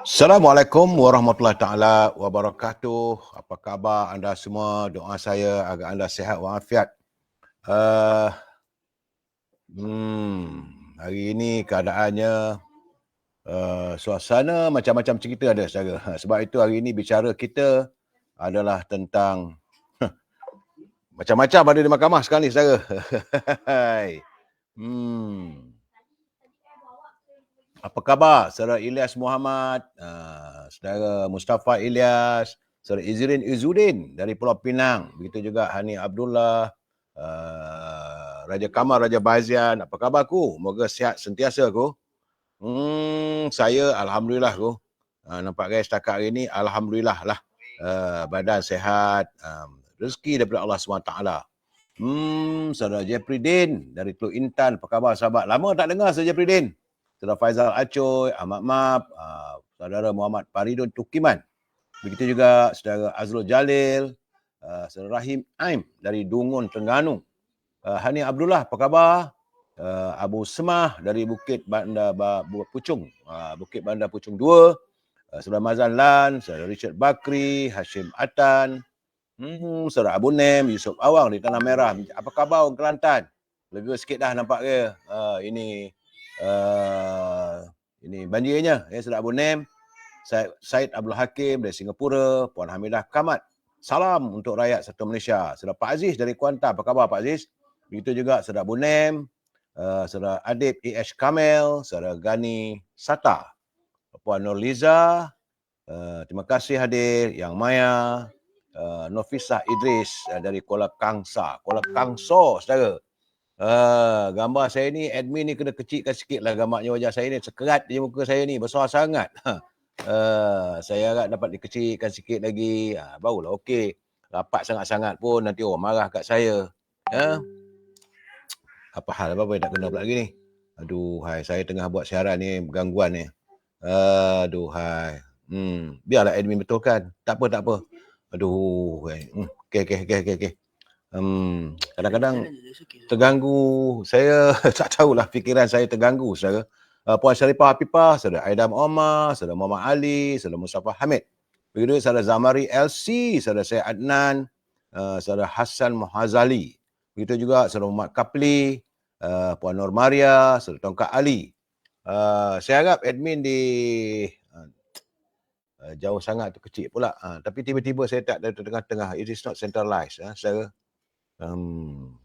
Assalamualaikum warahmatullahi taala wabarakatuh. Apa khabar anda semua? Doa saya agar anda sihat walafiat. Uh, Hari ini keadaannya suasana macam-macam cerita ada saudara. Sebab itu hari ini bicara kita adalah tentang macam-macam ada di mahkamah sekarang ni saudara. Apa khabar saudara Ilyas Muhammad, saudara Mustafa Ilyas, saudara Izrin Izzuddin dari Pulau Pinang, begitu juga Hani Abdullah, Raja Kamal, Raja Bazian. Apa khabar ku? Moga sihat sentiasa ku. Saya alhamdulillah ku. Nampak guys setakat hari ni alhamdulillah lah. Badan sihat, rezeki daripada Allah SWT. Saudara Jeffrey Din dari Teluk Intan. Apa khabar sahabat? Lama tak dengar saudara Jeffrey Din. Saudara Faizal Acoy, Ahmad Map, saudara Muhammad Faridun Tukiman. Begitu juga saudara Azrul Jalil, saudara Rahim Aim dari Dungun, Terengganu. Hani Abdullah, apa khabar? Abu Semah dari Bukit Bandar Puchung, Bukit Bandar Puchung 2. Saudara Mazan Lan, saudara Richard Bakri, Hashim Atan, saudara Abu Nem, Yusuf Awang di Tanah Merah. Apa khabar orang Kelantan? Lega sikit dah nampak ke? Ini banjirnya ya, saudara Abu Nem, Syed Abdul Hakim dari Singapura, Puan Hamidah Kamat. Salam untuk rakyat serta Malaysia. Saudara Pak Aziz dari Kuantan, apa khabar Pak Aziz? Begitu juga saudara Abu Nem, saudara Adib A.H. Kamel, saudara Gani Sata, Puan Nurliza, terima kasih hadir, Yang Maya, Nofisah Idris dari Kuala Kangsa, saudara. Gambar saya ni, admin ni kena kecilkan sikit lah gambarnya wajah saya ni. Sekerat je muka saya ni, besar sangat. Saya harap dapat dikecilkan sikit lagi. Barulah okey. Rapat sangat-sangat pun nanti orang marah kat saya. Apa hal, apa yang tak kena pula lagi ni? Aduhai, saya tengah buat siaran ni, gangguan ni. Aduhai. Biarlah admin betulkan. Tak apa. Aduh. Okey. Kadang-kadang terganggu. Saya tak tahulah, fikiran saya terganggu, saudara. Puan Syarifah Hafifah, saudara Aidam Omar, saudara Muhammad Ali, saudara Mustafa Hamid. Begitu saudara Zamari LC, saudara saya Adnan, saudara Hassan Muhazali. Begitu juga saudara Muhammad Kapli, Puan Nur Maria, saudara Tongkat Ali. Saya harap admin di jauh sangat tu kecil pula. Tapi tiba-tiba saya tak ada tengah-tengah. It is not centralized, saudara.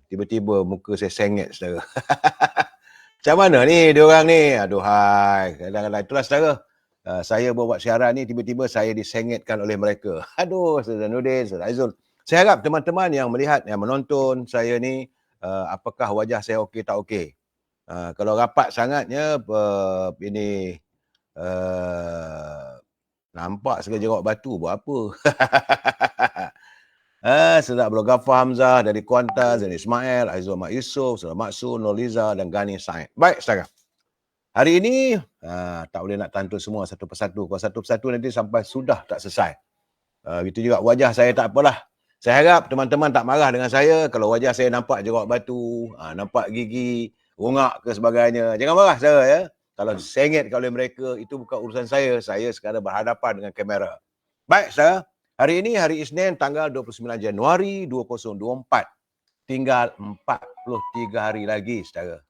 Tiba-tiba muka saya sengit, saudara. Macam mana ni diorang ni? Aduhai. Kadang-kadang itulah, saudara. Saya buat siaran ni, tiba-tiba saya disengitkan oleh mereka. Aduh, saudara Nudin, saudara Aizul. Saya harap teman-teman yang melihat, yang menonton saya ni, apakah wajah saya okey tak okey. Kalau rapat sangatnya, ini nampak sekali jerawat batu, buat apa? Saudara Abdul Ghaffar Hamzah dari Kuantan, Zaini Ismail, Aizul Mak Yusof, saudara Maksud, Nurliza dan Gani Said. Baik, saudara. Hari ini, tak boleh nak tantun semua satu persatu. Kalau satu persatu nanti sampai sudah tak selesai. Itu juga wajah saya tak apalah. Saya harap teman-teman tak marah dengan saya kalau wajah saya nampak jerawat batu, nampak gigi, rongak ke sebagainya. Jangan marah, saudara ya. Kalau disengit oleh mereka, itu bukan urusan saya. Saya sekarang berhadapan dengan kamera. Baik, saudara. Hari ini, hari Isnin, tanggal 29 Januari 2024. Tinggal 43 hari lagi, saudara.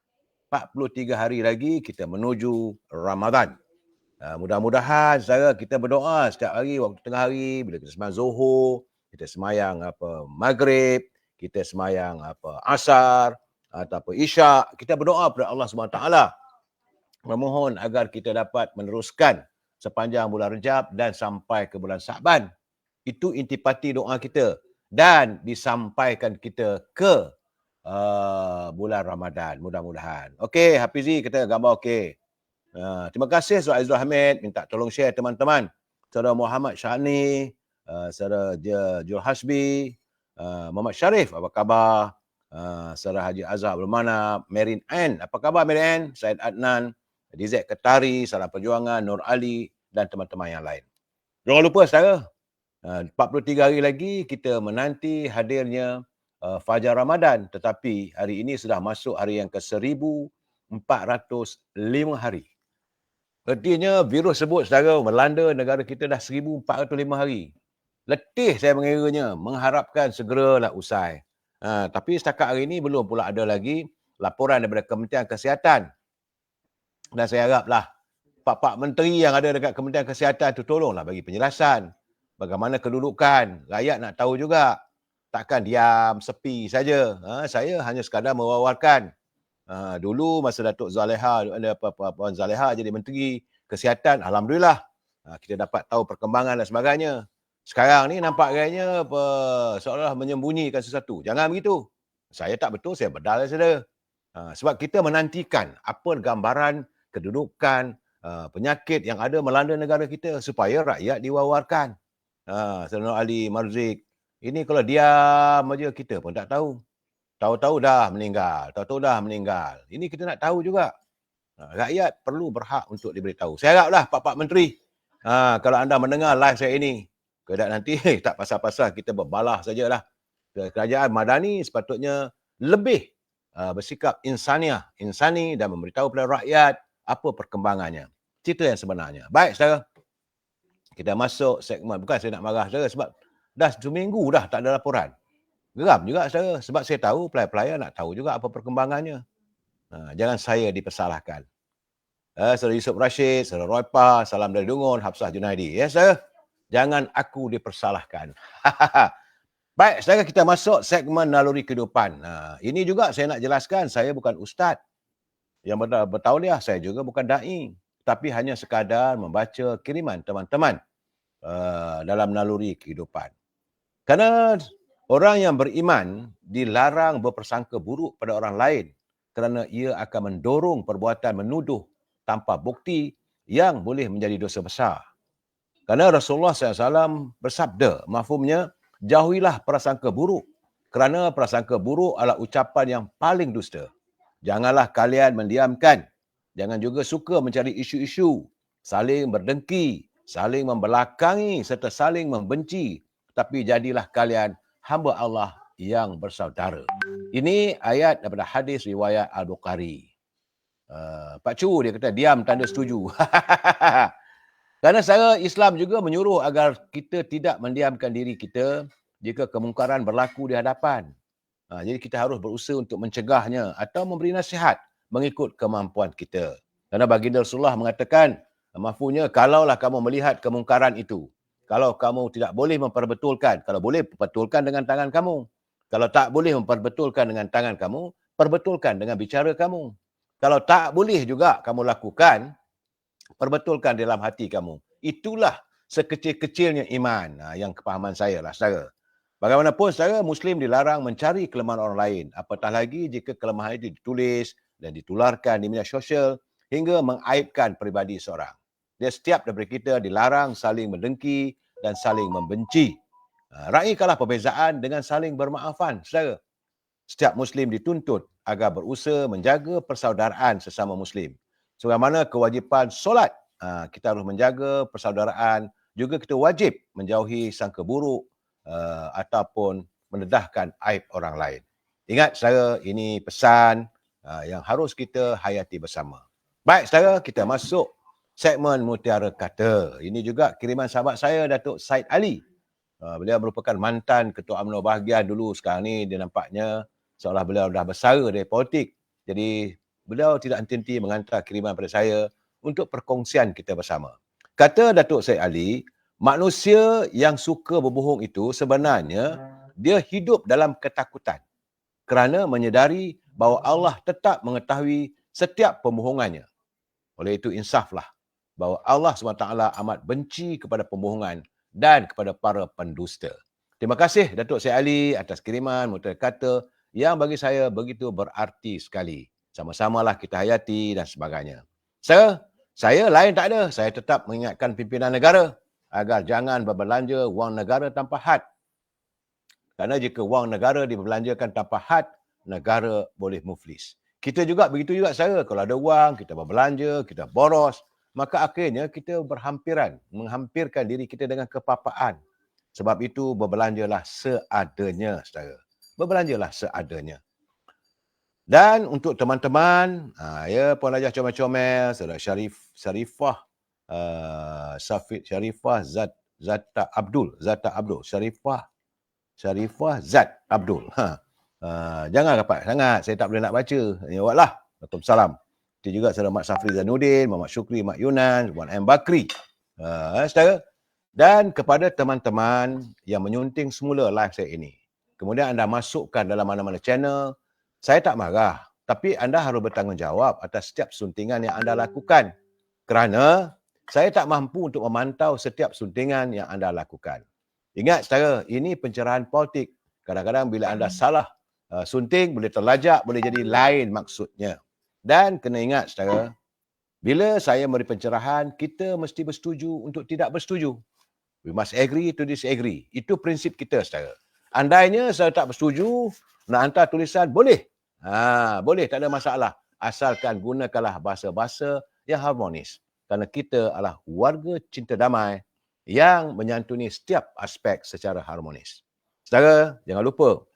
43 hari lagi kita menuju Ramadan. Mudah-mudahan, saudara, kita berdoa setiap hari, waktu tengah hari, bila kita sembahyang Zuhur, kita sembahyang Maghrib, kita sembahyang Asar, atau Isyak, kita berdoa kepada Allah SWT. Memohon agar kita dapat meneruskan sepanjang bulan Rejab dan sampai ke bulan Sa'ban. Itu intipati doa kita dan disampaikan kita ke bulan Ramadan, mudah-mudahan. Okey, Hafizi, kita gambar okey. Terima kasih Saudara Aizul Hamid, minta tolong share teman-teman. Saudara Muhammad Syahni, Saudara Jul Hasbi, Muhammad Syarif, apa khabar? Saudara Haji Azhar Abdul Manap, Merin N, apa khabar Merin N? Syed Adnan, DZ Ketari, Salam Perjuangan, Nur Ali dan teman-teman yang lain. Jangan lupa, saudara, 43 hari lagi kita menanti hadirnya Fajar Ramadan, tetapi hari ini sudah masuk hari yang ke-1405 hari. Artinya virus sebut saudara melanda negara kita dah 1405 hari. Letih saya mengiranya, mengharapkan segeralah usai. Tapi setakat hari ini belum pula ada lagi laporan daripada Kementerian Kesihatan. Dan saya haraplah pak-pak menteri yang ada dekat Kementerian Kesihatan tu tolonglah bagi penjelasan. Bagaimana kedudukan, rakyat nak tahu juga. Takkan diam, sepi saja. Saya hanya sekadar mewawarkan. Dulu masa Datuk Zaleha, Puan Zaleha jadi Menteri Kesihatan, Alhamdulillah. Kita dapat tahu perkembangan dan sebagainya. Sekarang ni nampak gayanya seolah-olah menyembunyikan sesuatu. Jangan begitu. Saya tak betul, saya bedal saja. Sebab kita menantikan apa gambaran kedudukan penyakit yang ada melanda negara kita supaya rakyat diwawarkan. Saudara Ali Marzik, ini kalau diam aja kita pun tak tahu. Tahu-tahu dah meninggal, Ini kita nak tahu juga. Rakyat perlu berhak untuk diberitahu. Saya haraplah Pak Menteri, kalau anda mendengar live saya ini, kedak nanti tak pasal-pasal kita berbalah sajalah. Kerajaan Madani sepatutnya lebih bersikap insani dan memberitahu kepada rakyat apa perkembangannya. Cerita yang sebenarnya. Baik, saudara. Kita masuk segmen. Bukan saya nak marah, saudara, sebab dah seminggu dah tak ada laporan. Geram juga saudara, sebab saya tahu pelayan-pelayan nak tahu juga apa perkembangannya. Jangan saya dipersalahkan. Saudara Yusof Rashid, saudara Roy Pa, salam dari Dungun, Hafsah Junaidi. Ya saudara, jangan aku dipersalahkan. Baik, saudara, kita masuk segmen naluri kehidupan. Ini juga saya nak jelaskan, saya bukan ustaz yang bertauliah, saya juga bukan da'i, tapi hanya sekadar membaca kiriman teman-teman dalam naluri kehidupan. Kerana orang yang beriman dilarang berpersangka buruk pada orang lain kerana ia akan mendorong perbuatan menuduh tanpa bukti yang boleh menjadi dosa besar. Kerana Rasulullah SAW bersabda, mafhumnya, jauhilah prasangka buruk kerana prasangka buruk adalah ucapan yang paling dusta. Janganlah kalian mendiamkan. Jangan juga suka mencari isu-isu, saling berdengki, saling membelakangi serta saling membenci. Tapi jadilah kalian hamba Allah yang bersaudara. Ini ayat daripada hadis riwayat Al-Bukhari. Pak Cu dia kata diam tanda setuju. Kerana secara Islam juga menyuruh agar kita tidak mendiamkan diri kita jika kemungkaran berlaku di hadapan. Jadi kita harus berusaha untuk mencegahnya atau memberi nasihat mengikut kemampuan kita. Kerana baginda Rasulullah mengatakan, mafhumnya, kalaulah kamu melihat kemungkaran itu, kalau kamu tidak boleh memperbetulkan, kalau boleh perbetulkan dengan tangan kamu. Kalau tak boleh memperbetulkan dengan tangan kamu, perbetulkan dengan bicara kamu. Kalau tak boleh juga kamu lakukan, perbetulkan dalam hati kamu. Itulah sekecil-kecilnya iman. Yang kepahaman saya lah, saudara. Bagaimanapun, saudara, Muslim dilarang mencari kelemahan orang lain. Apatah lagi jika kelemahan itu ditulis dan ditularkan di media sosial hingga mengaibkan peribadi seorang. Dia setiap daripada kita dilarang saling mendengki dan saling membenci. Raihkanlah perbezaan dengan saling bermaafan, saudara. Setiap Muslim dituntut agar berusaha menjaga persaudaraan sesama Muslim. Sebagaimana kewajipan solat, kita harus menjaga persaudaraan. Juga kita wajib menjauhi sangka buruk ataupun mendedahkan aib orang lain. Ingat saudara, ini pesan yang harus kita hayati bersama. Baik saudara, kita masuk segmen Mutiara Kata. Ini juga kiriman sahabat saya, Datuk Said Ali. Beliau merupakan mantan Ketua UMNO bahagian dulu. Sekarang ni dia nampaknya seolah beliau dah bersara dari politik. Jadi beliau tidak henti-henti menghantar kiriman pada saya untuk perkongsian kita bersama. Kata Datuk Said Ali, manusia yang suka berbohong itu sebenarnya dia hidup dalam ketakutan kerana menyedari bahawa Allah tetap mengetahui setiap pembohongannya. Oleh itu insaflah bahawa Allah SWT amat benci kepada pembohongan dan kepada para pendusta. Terima kasih Datuk Syed Ali atas kiriman Mutiara Kata yang bagi saya begitu berarti sekali. Sama-samalah kita hayati dan sebagainya. Saya lain tak ada. Saya tetap mengingatkan pimpinan negara agar jangan berbelanja wang negara tanpa had. Kerana jika wang negara diberbelanjakan tanpa had, negara boleh muflis. Kita juga begitu juga saya. Kalau ada wang, kita berbelanja, kita boros, maka akhirnya kita menghampirkan diri kita dengan kepapaan. Sebab itu berbelanjalah seadanya, saudara. Berbelanjalah seadanya. Dan untuk teman-teman, ya Puan Hajah comel-comel, Saudara Syarifah, Syarifah Zata Abdul, Syarifah Zat Abdul. Jangan rapat sangat, saya tak boleh nak baca. Jawablah. Waalaikumsalam. Itu juga Saudara Mat Safri Zainuddin, Muhammad Syukri, Mak Yunan, Puan M. Bakri. Saudara. Dan kepada teman-teman yang menyunting semula live saya ini, kemudian anda masukkan dalam mana-mana channel, saya tak marah. Tapi anda harus bertanggungjawab atas setiap suntingan yang anda lakukan. Kerana saya tak mampu untuk memantau setiap suntingan yang anda lakukan. Ingat saudara, ini pencerahan politik. Kadang-kadang bila anda salah sunting, boleh terlajak, boleh jadi lain maksudnya. Dan kena ingat saudara, bila saya memberi pencerahan, kita mesti bersetuju untuk tidak bersetuju. We must agree to disagree. Itu prinsip kita saudara. Andainya saya tak bersetuju, nak hantar tulisan, boleh. Boleh, tak ada masalah. Asalkan gunakanlah bahasa-bahasa yang harmonis. Kerana kita adalah warga cinta damai yang menyantuni setiap aspek secara harmonis. Saudara, jangan lupa,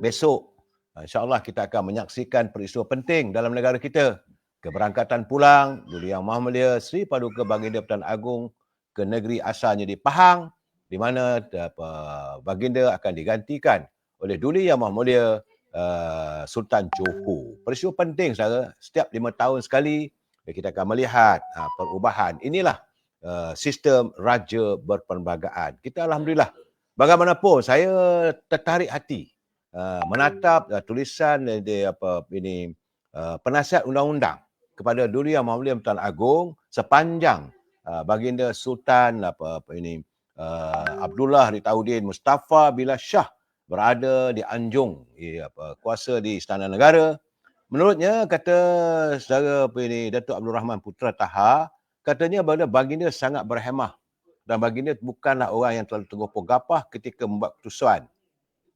besok insya-Allah kita akan menyaksikan peristiwa penting dalam negara kita. Keberangkatan pulang Duli Yang Maha Mulia Sri Paduka Baginda Pertuan Agong ke negeri asalnya di Pahang, di mana Baginda akan digantikan oleh Duli Yang Maha Mulia Sultan Johor. Peristiwa penting saudara, setiap 5 tahun sekali kita akan melihat perubahan. Inilah sistem raja berperlembagaan. Kita alhamdulillah. Bagaimanapun saya tertarik hati menatap tulisan penasihat undang-undang kepada Duli Yang Maha Mulia Pertuan Agong sepanjang Baginda Sultan Abdullah Ritaudin Mustafa Billah Shah berada di Anjung, kuasa di Istana Negara. Menurutnya, kata saudara Datuk Abdul Rahman Putra Taha, katanya Baginda sangat berhemah dan Baginda bukanlah orang yang terlalu tergopoh gapah ketika membuat keputusan.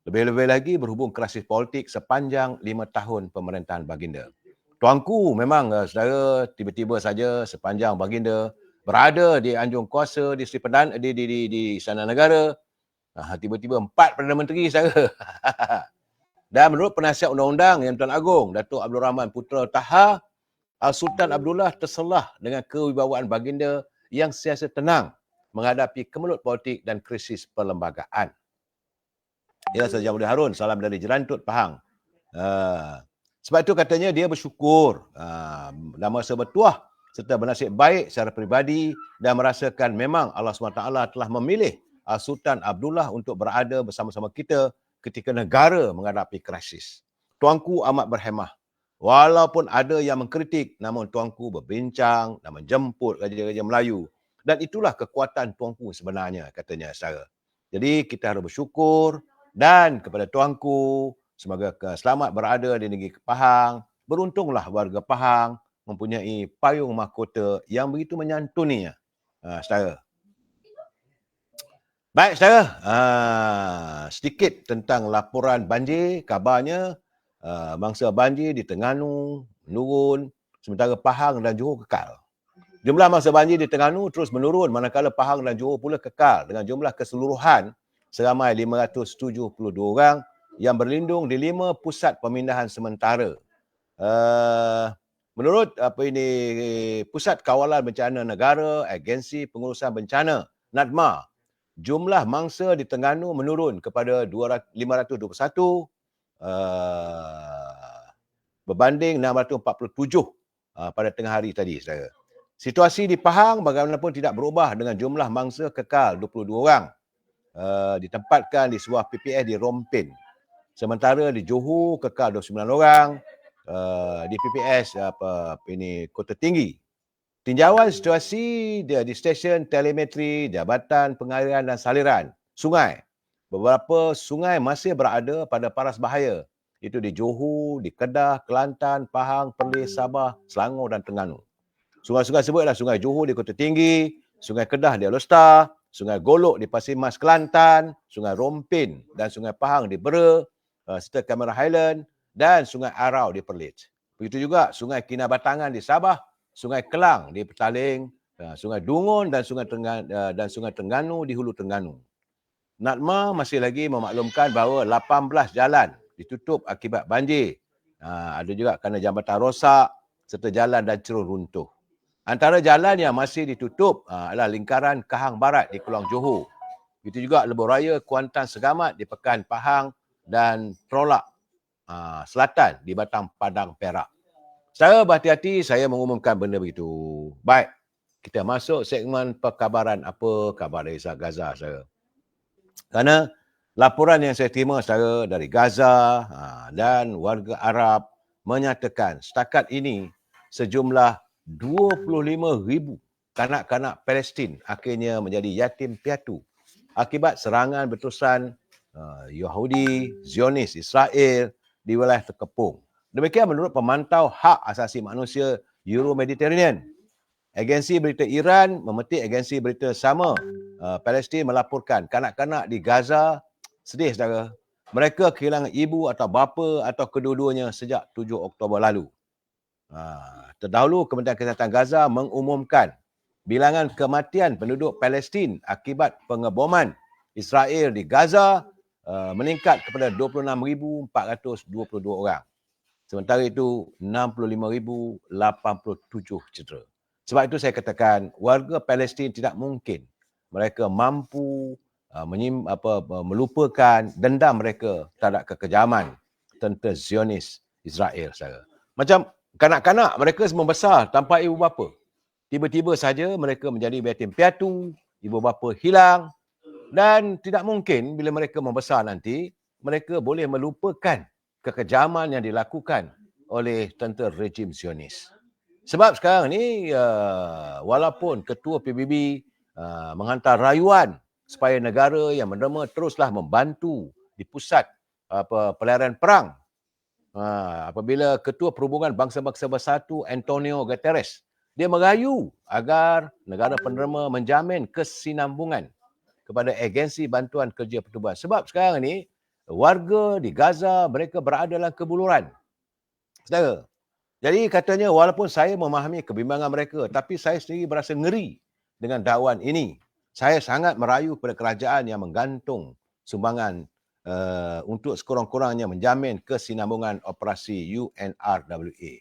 Lebih-lebih lagi berhubung krisis politik sepanjang 5 tahun pemerintahan Baginda. Tuanku memang saudara tiba-tiba saja sepanjang Baginda berada di Anjung Kuasa di Istana Negara, tiba-tiba 4 Perdana Menteri saudara. Dan menurut penasihat undang-undang Yang Pertuan Agong Datuk Abdul Rahman Putra Taha, Sultan Abdullah terselah dengan kewibawaan Baginda yang sentiasa tenang menghadapi kemelut politik dan krisis perlembagaan. Ya, Saudara Jamuddin Harun, salam dari Jerantut, Pahang. Sebab itu katanya dia bersyukur dan merasa bertuah serta bernasib baik secara peribadi dan merasakan memang Allah SWT telah memilih Sultan Abdullah untuk berada bersama-sama kita ketika negara menghadapi krisis. Tuanku amat berhemah. Walaupun ada yang mengkritik, namun tuanku berbincang dan menjemput raja-raja Melayu. Dan itulah kekuatan tuanku sebenarnya, katanya saudara. Jadi kita harus bersyukur dan kepada tuanku, semoga selamat berada di negeri Pahang. Beruntunglah warga Pahang mempunyai payung mahkota yang begitu menyantuninya. Saudara. Baik saudara, sedikit tentang laporan banjir. Kabarnya mangsa banjir di Terengganu menurun, sementara Pahang dan Johor kekal. Jumlah mangsa banjir di Terengganu terus menurun, manakala Pahang dan Johor pula kekal dengan jumlah keseluruhan seramai 572 orang yang berlindung di 5 pusat pemindahan sementara. Menurut Pusat Kawalan Bencana Negara, Agensi Pengurusan Bencana, NADMA, jumlah mangsa di Terengganu menurun kepada 521 berbanding 647 pada tengah hari tadi, saudara. Situasi di Pahang bagaimanapun tidak berubah dengan jumlah mangsa kekal 22 orang. Ditempatkan di sebuah PPS di Rompin. Sementara di Johor kekal 29 orang di PPS Kota Tinggi. Tinjauan situasi di stesen telemetri, Jabatan Pengairan dan Saliran sungai. Beberapa sungai masih berada pada paras bahaya. Itu di Johor, di Kedah, Kelantan, Pahang, Perlis, Sabah, Selangor dan Terengganu. Sungai-sungai sebut adalah Sungai Johor di Kota Tinggi, Sungai Kedah di Alor, Sungai Golok di Pasir Mas, Kelantan, Sungai Rompin dan Sungai Pahang di Bera, serta Kamera Highland dan Sungai Arau di Perlis. Begitu juga Sungai Kinabatangan di Sabah, Sungai Kelang di Petaling, Sungai Dungun dan Sungai Terengganu di Hulu Terengganu. NADMA masih lagi memaklumkan bahawa 18 jalan ditutup akibat banjir Ada juga kerana jambatan rosak serta jalan dan cerun runtuh. Antara jalan yang masih ditutup adalah lingkaran Kahang Barat di Keluang Johor. Itu juga Lebuh Raya Kuantan Segamat di Pekan Pahang dan Trolak Selatan di Batang Padang Perak. Secara berhati-hati saya mengumumkan benda begitu. Baik, kita masuk segmen perkabaran apa khabar dari Gaza saya. Kerana laporan yang saya terima secara dari Gaza dan warga Arab menyatakan setakat ini sejumlah 25,000 kanak-kanak Palestin akhirnya menjadi yatim piatu akibat serangan berterusan Yahudi, Zionis, Israel di wilayah terkepung. Demikian menurut pemantau hak asasi manusia Euro-Mediterranean. Agensi berita Iran memetik agensi berita sama Palestin melaporkan kanak-kanak di Gaza sedih saudara. Mereka kehilangan ibu atau bapa atau kedua-duanya sejak 7 Oktober lalu. Terdahulu Kementerian Kesihatan Gaza mengumumkan bilangan kematian penduduk Palestin akibat pengeboman Israel di Gaza meningkat kepada 26,422 orang. Sementara itu 65,087 cedera. Sebab itu saya katakan warga Palestin tidak mungkin mereka mampu melupakan dendam mereka terhadap kekejaman tentera Zionis Israel. Macam kanak-kanak mereka semua besar tanpa ibu bapa. Tiba-tiba saja mereka menjadi yatim piatu, ibu bapa hilang dan tidak mungkin bila mereka membesar nanti mereka boleh melupakan kekejaman yang dilakukan oleh tentera rejim Zionis. Sebab sekarang ni walaupun Ketua PBB menghantar rayuan supaya negara yang menerima teruslah membantu di pusat pelayaran perang. Apabila Ketua Perhubungan Bangsa-Bangsa Bersatu Antonio Guterres, dia merayu agar negara penerima menjamin kesinambungan kepada agensi bantuan kerja pertubuhan. Sebab sekarang ni warga di Gaza mereka berada dalam kebuluran. Saudara, jadi katanya walaupun saya memahami kebimbangan mereka, tapi saya sendiri berasa ngeri dengan dakwaan ini. Saya sangat merayu kepada kerajaan yang menggantung sumbangan untuk sekurang-kurangnya menjamin kesinambungan operasi UNRWA.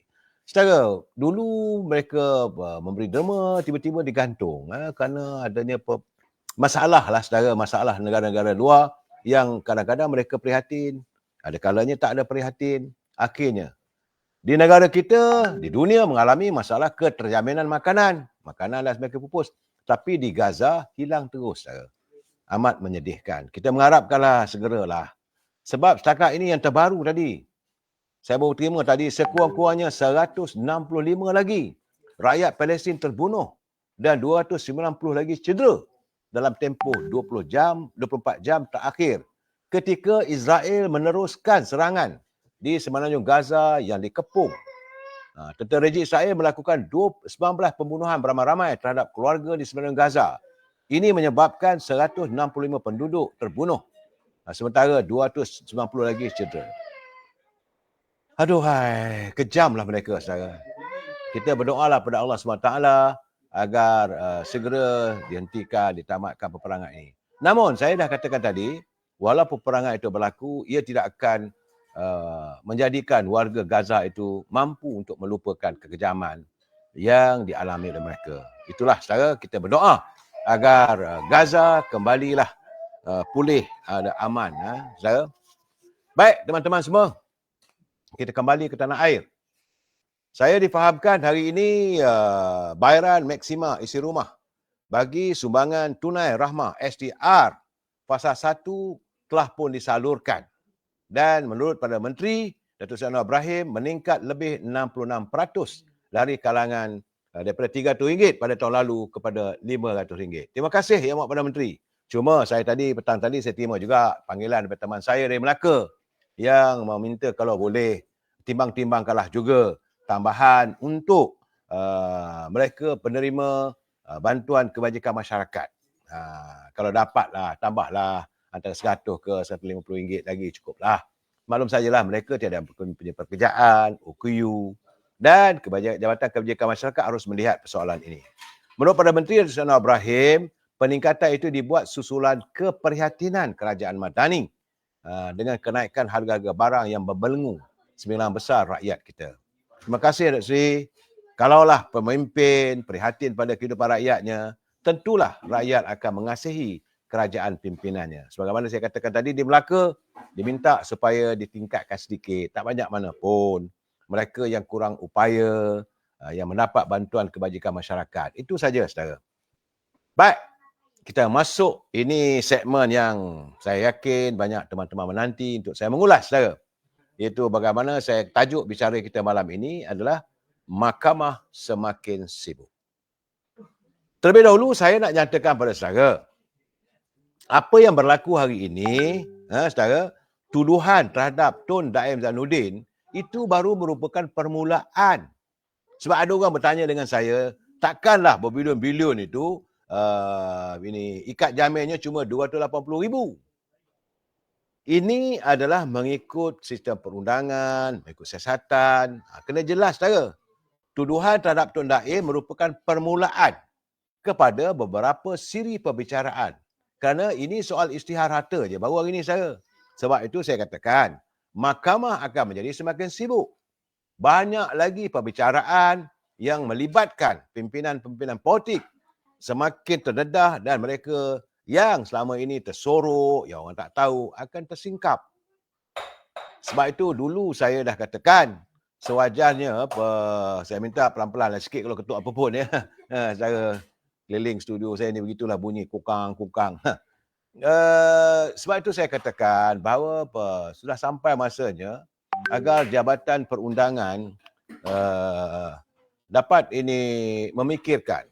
Secara dulu mereka memberi derma, tiba-tiba digantung kerana adanya masalah lah saudara, masalah negara-negara luar yang kadang-kadang mereka prihatin, ada kalanya tak ada prihatin. Akhirnya di negara kita, di dunia mengalami masalah keterjaminan makanan. Makanan dah semakin pupus. Tapi di Gaza, hilang terus. Amat menyedihkan. Kita mengharapkanlah segeralah. Sebab setakat ini yang terbaru tadi, saya baru terima tadi, sekurang-kurangnya 165 lagi rakyat Palestin terbunuh dan 290 lagi cedera dalam tempoh 24 jam terakhir ketika Israel meneruskan serangan di semenanjung Gaza yang dikepung. Tentera rejim Israel melakukan 19 pembunuhan beramai-ramai terhadap keluarga di semenanjung Gaza. Ini menyebabkan 165 penduduk terbunuh, sementara 290 lagi cedera. Aduhai, kejamlah mereka saudara. Kita berdoalah pada Allah SWT agar segera dihentikan, ditamatkan peperangan ini. Namun saya dah katakan tadi, walaupun peperangan itu berlaku, ia tidak akan menjadikan warga Gaza itu mampu untuk melupakan kekejaman yang dialami oleh mereka. Itulah saudara, kita berdoa agar Gaza kembalilah pulih, aman. Saudara. Baik teman-teman semua, kita kembali ke tanah air. Saya difahamkan hari ini bayaran maksima isi rumah bagi sumbangan tunai rahmah SDR fasa 1 telah pun disalurkan. Dan menurut Perdana Menteri, Datuk Seri Anwar Ibrahim meningkat lebih 66% dari kalangan daripada RM300 pada tahun lalu kepada RM500. Terima kasih Yang Amat Perdana Menteri. Cuma saya tadi, petang tadi saya terima juga panggilan daripada teman saya dari Melaka yang meminta kalau boleh timbang-timbangkanlah juga tambahan untuk mereka penerima bantuan kebajikan masyarakat. Kalau dapatlah, tambahlah antara RM100 ke RM150 lagi cukuplah. Maklum sajalah mereka tiada punya pekerjaan, OKU dan Jabatan Kebajikan Masyarakat harus melihat persoalan ini. Menurut Perdana Menteri Datuk Seri Anwar Ibrahim, peningkatan itu dibuat susulan keprihatinan Kerajaan Madani dengan kenaikan harga-harga barang yang berbelenggu sembilan besar rakyat kita. Terima kasih Datuk Seri. Kalaulah pemimpin prihatin pada kehidupan rakyatnya, tentulah rakyat akan mengasihi kerajaan pimpinannya. Sebagaimana saya katakan tadi, di Melaka diminta supaya ditingkatkan sedikit, tak banyak mana pun. Mereka yang kurang upaya, yang mendapat bantuan kebajikan masyarakat. Itu saja, saudara. Baik, kita masuk. Ini segmen yang saya yakin banyak teman-teman menanti untuk saya mengulas, saudara. Iaitu bagaimana saya tajuk bicara kita malam ini adalah Mahkamah Semakin Sibuk. Terlebih dahulu saya nak nyatakan pada saudara, apa yang berlaku hari ini, saudara, tuduhan terhadap Tun Daim Zainuddin itu baru merupakan permulaan. Sebab ada orang bertanya dengan saya, takkanlah berbilion-bilion itu ini ikat jaminnya cuma 280,000. Ini adalah mengikut sistem perundangan, mengikut siasatan. Kena jelas, saudara. Tuduhan terhadap Tun Daim merupakan permulaan kepada beberapa siri perbicaraan. Kerana ini soal isytihar harta je baru hari ini, saudara. Sebab itu saya katakan, mahkamah akan menjadi semakin sibuk. Banyak lagi perbicaraan yang melibatkan pimpinan-pimpinan politik semakin terdedah dan mereka yang selama ini tersorok, yang orang tak tahu, akan tersingkap. Sebab itu dulu saya dah katakan, sewajarnya saya minta pelan-pelan lah sikit kalau ketuk apa pun ya. Saya keliling studio saya ni begitulah bunyi kukang-kukang. Sebab itu saya katakan bahawa sudah sampai masanya agar Jabatan Perundangan dapat ini memikirkan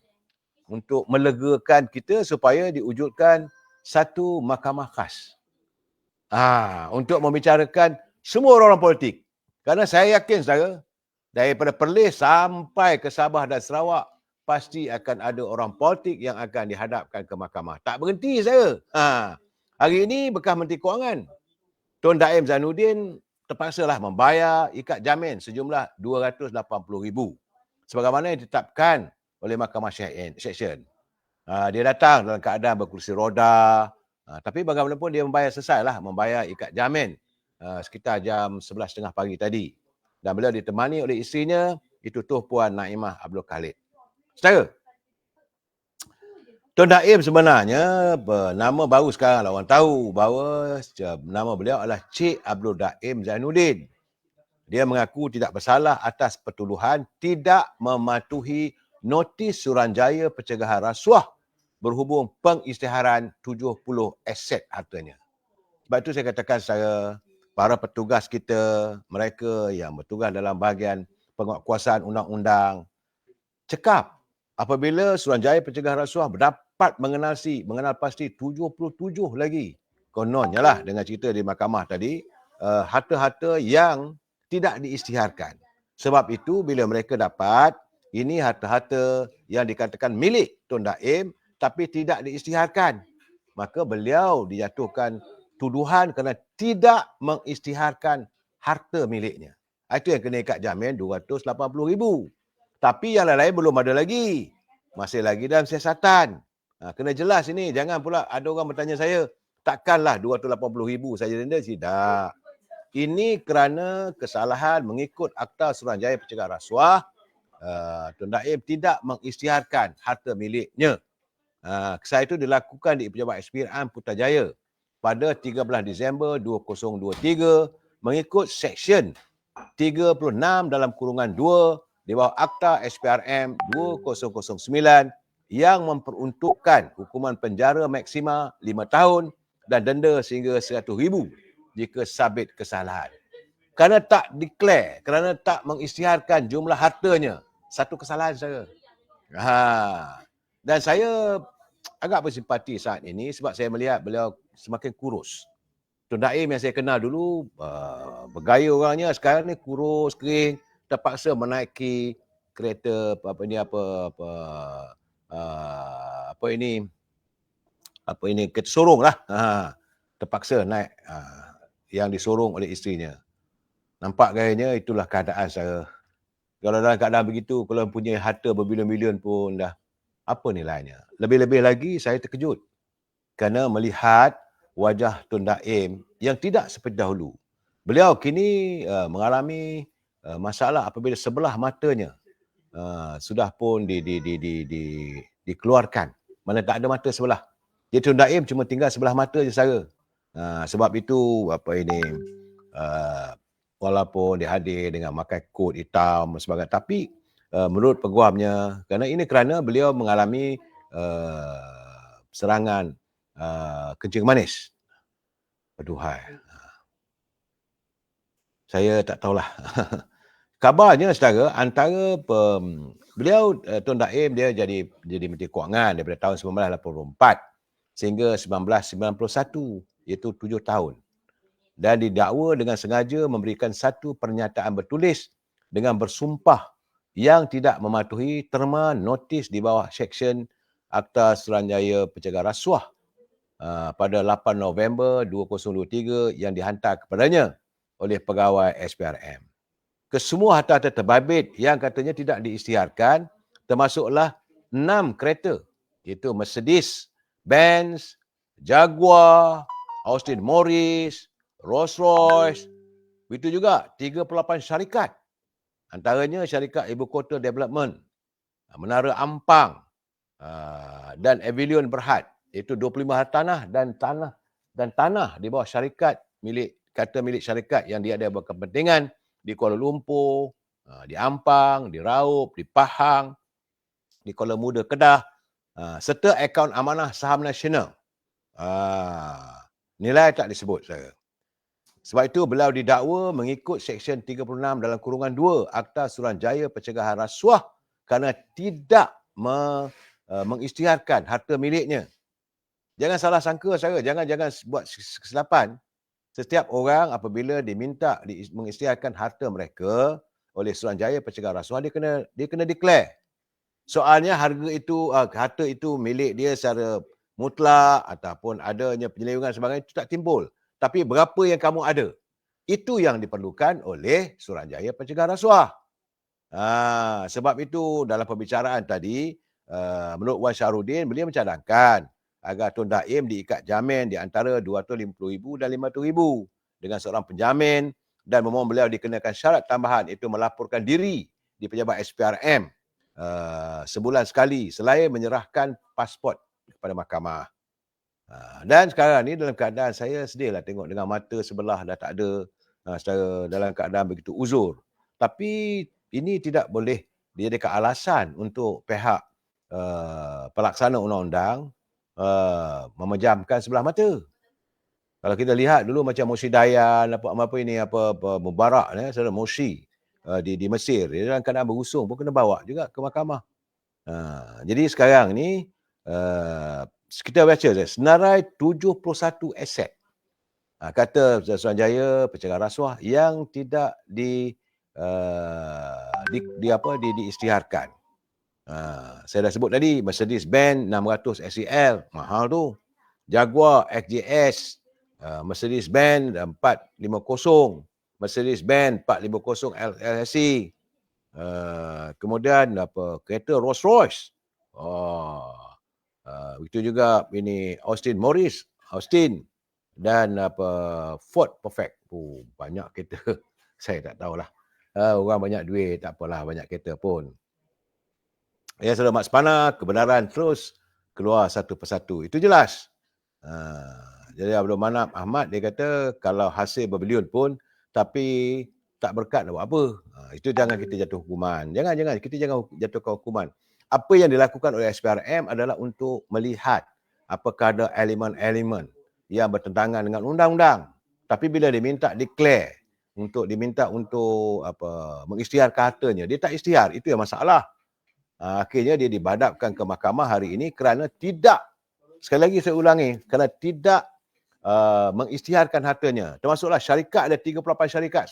untuk melegakan kita supaya diwujudkan satu mahkamah khas. Untuk membicarakan semua orang politik. Kerana saya yakin, saudara, daripada Perlis sampai ke Sabah dan Sarawak, pasti akan ada orang politik yang akan dihadapkan ke mahkamah. Tak berhenti, saudara. Hari ini bekas Menteri Kewangan, Tun Daim Zainuddin terpaksalah membayar ikat jamin sejumlah 280,000. Sebagaimana yang ditetapkan oleh Mahkamah Seksyen. Dia datang dalam keadaan berkerusi roda, tapi bagaimanapun dia membayar selesailah, membayar ikat jamin sekitar jam 11.30 pagi tadi. Dan beliau ditemani oleh isterinya, itu Tuh Puan Naimah Abdul Khalid. Saudara, Tun Daim sebenarnya nama baru sekarang lah orang tahu bahawa nama beliau adalah Cik Abdul Daim Zainuddin. Dia mengaku tidak bersalah atas pertuduhan tidak mematuhi notis Suruhanjaya Pencegahan Rasuah berhubung pengisytiharan 70 aset hartanya. Sebab itu saya katakan secara para petugas kita, mereka yang bertugas dalam bahagian penguatkuasaan undang-undang, cekap apabila Suruhanjaya Pencegahan Rasuah dapat mengenal pasti 77 lagi. Kononnya lah dengan cerita di mahkamah tadi, harta-harta yang tidak diisytiharkan. Sebab itu bila mereka dapat, ini harta-harta yang dikatakan milik Tun Daim tapi tidak diisytiharkan, maka beliau dijatuhkan tuduhan kerana tidak mengisytiharkan harta miliknya. Itu yang kena ikat jamin 280,000. Tapi yang lain-lain belum ada lagi. Masih lagi dalam siasatan. Kena jelas ini. Jangan pula ada orang bertanya saya, takkanlah 280,000 saja denda? Tidak. Ini kerana kesalahan mengikut Akta Suruhanjaya Pencegahan Rasuah, Tun Daim tidak mengisytiharkan harta miliknya. Kesalahan itu dilakukan di Pejabat SPRM Putrajaya pada 13 Disember 2023 mengikut Seksyen 36 dalam kurungan 2 di bawah Akta SPRM 2009 yang memperuntukkan hukuman penjara maksima 5 tahun dan denda sehingga 100,000 jika sabit kesalahan. Kerana tak declare, kerana tak mengisytiharkan jumlah hartanya, satu kesalahan saya. Dan saya agak bersimpati saat ini sebab saya melihat beliau semakin kurus. Tun Daim yang saya kenal dulu bergaya orangnya, sekarang ni kurus, kering, terpaksa menaiki kereta kereta sorong lah. Terpaksa naik yang disorong oleh isterinya. Nampak gayanya itulah keadaan saya. Kalau dalam keadaan begitu, kalau punya harta berbilion-bilion pun dah apa nilainya. Lebih-lebih lagi saya terkejut kerana melihat wajah Tun Daim yang tidak seperti dahulu. Beliau kini mengalami masalah apabila sebelah matanya sudah pun dikeluarkan. Mana tak ada mata sebelah. Dia Tun Daim cuma tinggal sebelah mata je sara. Sebab itu walaupun dia hadir dengan makai kod hitam dan sebagainya, tapi menurut peguamnya, kerana beliau mengalami serangan kencing manis. Aduhai. Saya tak tahulah. Kabarnya saudara, antara beliau Tun Daim dia jadi Menteri Kewangan daripada tahun 1984 sehingga 1991, iaitu 7 tahun. Dan didakwa dengan sengaja memberikan satu pernyataan bertulis dengan bersumpah yang tidak mematuhi terma notis di bawah Seksyen Akta Suruhanjaya Pencegah Rasuah pada 8 November 2023 yang dihantar kepadanya oleh pegawai SPRM. Kesemua harta-harta terbabit yang katanya tidak diisytiharkan termasuklah 6 kereta, iaitu Mercedes, Benz, Jaguar, Austin Morris, Rolls-Royce. Begitu juga 38 syarikat. Antaranya syarikat Ibu Kota Development, Menara Ampang dan Avilion Berhad, iaitu 25 hartanah dan tanah di bawah syarikat milik syarikat yang dia ada berkepentingan di Kuala Lumpur, di Ampang, di Raup, di Pahang, di Kuala Muda, Kedah, serta akaun amanah saham nasional. Nilai tak disebut saya. Sebab itu beliau didakwa mengikut Seksyen 36 dalam kurungan 2 Akta Suruhanjaya Pencegahan Rasuah kerana tidak mengisytiharkan harta miliknya. Jangan salah sangka saya, jangan buat kesilapan. Setiap orang apabila diminta mengisytiharkan harta mereka oleh Suruhanjaya Pencegahan Rasuah, dia kena declare. Soalnya harta itu milik dia secara mutlak ataupun adanya penyelewengan sebagainya, itu tak timbul. Tapi berapa yang kamu ada, itu yang diperlukan oleh Suruhanjaya Pencegahan Rasuah. Sebab itu dalam pembicaraan tadi, menurut Wan Syahrudin, beliau mencadangkan agar Tun Daim diikat jamin di antara RM250,000 dan RM500,000 dengan seorang penjamin dan memohon beliau dikenakan syarat tambahan, iaitu melaporkan diri di pejabat SPRM sebulan sekali selain menyerahkan pasport kepada mahkamah. Dan sekarang ni dalam keadaan saya sedihlah tengok dengan mata sebelah dah tak ada, secara dalam keadaan begitu uzur. Tapi ini tidak boleh dijadikan alasan untuk pihak pelaksana undang-undang memejamkan sebelah mata. Kalau kita lihat dulu macam Morsi Dayan, Mubarak, saudara Morsi di Mesir, dia dalam keadaan berusung pun kena bawa juga ke mahkamah. Jadi sekarang ni kita baca senarai 71 aset kata Suruhanjaya Pencegahan Rasuah yang tidak diisytiharkan. Saya dah sebut tadi, Mercedes-Benz 600 SEL, mahal tu. Jaguar XJS, Mercedes-Benz 450, Mercedes-Benz 450 LSE. Kemudian kereta Rolls-Royce. Begitu juga ini Austin Morris, dan Ford Perfect. Banyak kereta. Saya tak tahulah. Orang banyak duit, tak apalah banyak kereta pun. Ya, saudara Mak Sepana, kebenaran terus keluar satu persatu. Itu jelas. Jadi Abdul Manap Ahmad, dia kata kalau hasil berbilion pun tapi tak berkat nak buat apa. Itu jangan kita jatuh hukuman. Kita jangan jatuhkan hukuman. Apa yang dilakukan oleh SPRM adalah untuk melihat apakah ada elemen-elemen yang bertentangan dengan undang-undang. Tapi bila diminta diminta untuk mengisytiharkan hartanya, dia tak isytihar. Itu yang masalah. Akhirnya dia dibadapkan ke mahkamah hari ini kerana tidak, sekali lagi saya ulangi, kerana tidak mengisytiharkan hartanya. Termasuklah syarikat, ada 38 syarikat.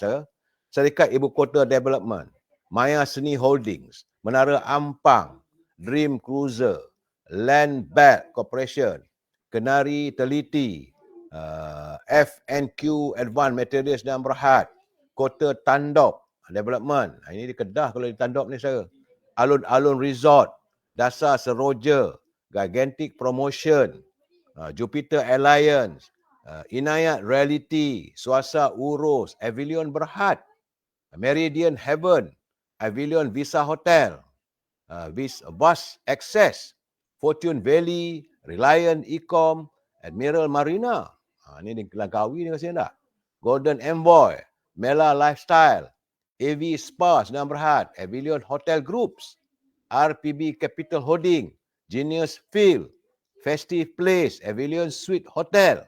Syarikat Ibu Kota Development, Maya Seni Holdings, Menara Ampang, Dream Cruiser, Land Belt Corporation, Kenari Teliti, FNQ Advanced Materials dan Berhad, Kota Tandop Development. Ini di Kedah kalau di Tandop ni saya. Alun-Alun Resort, Dasar Seroja, Gigantic Promotion, Jupiter Alliance, Inayat Reality, Suasa Urus, Avilion Berhad, Meridian Heaven, Avilion Visa Hotel, Bus Access, Fortune Valley, Reliant Ecom, Admiral Marina. Ini di Langkawi ni rasanya tak? Golden Envoy, Mela Lifestyle, AV Spa Senang Berhad, Avilion Hotel Groups, RPB Capital Holding, Genius Field, Festive Place, Avilion Suite Hotel,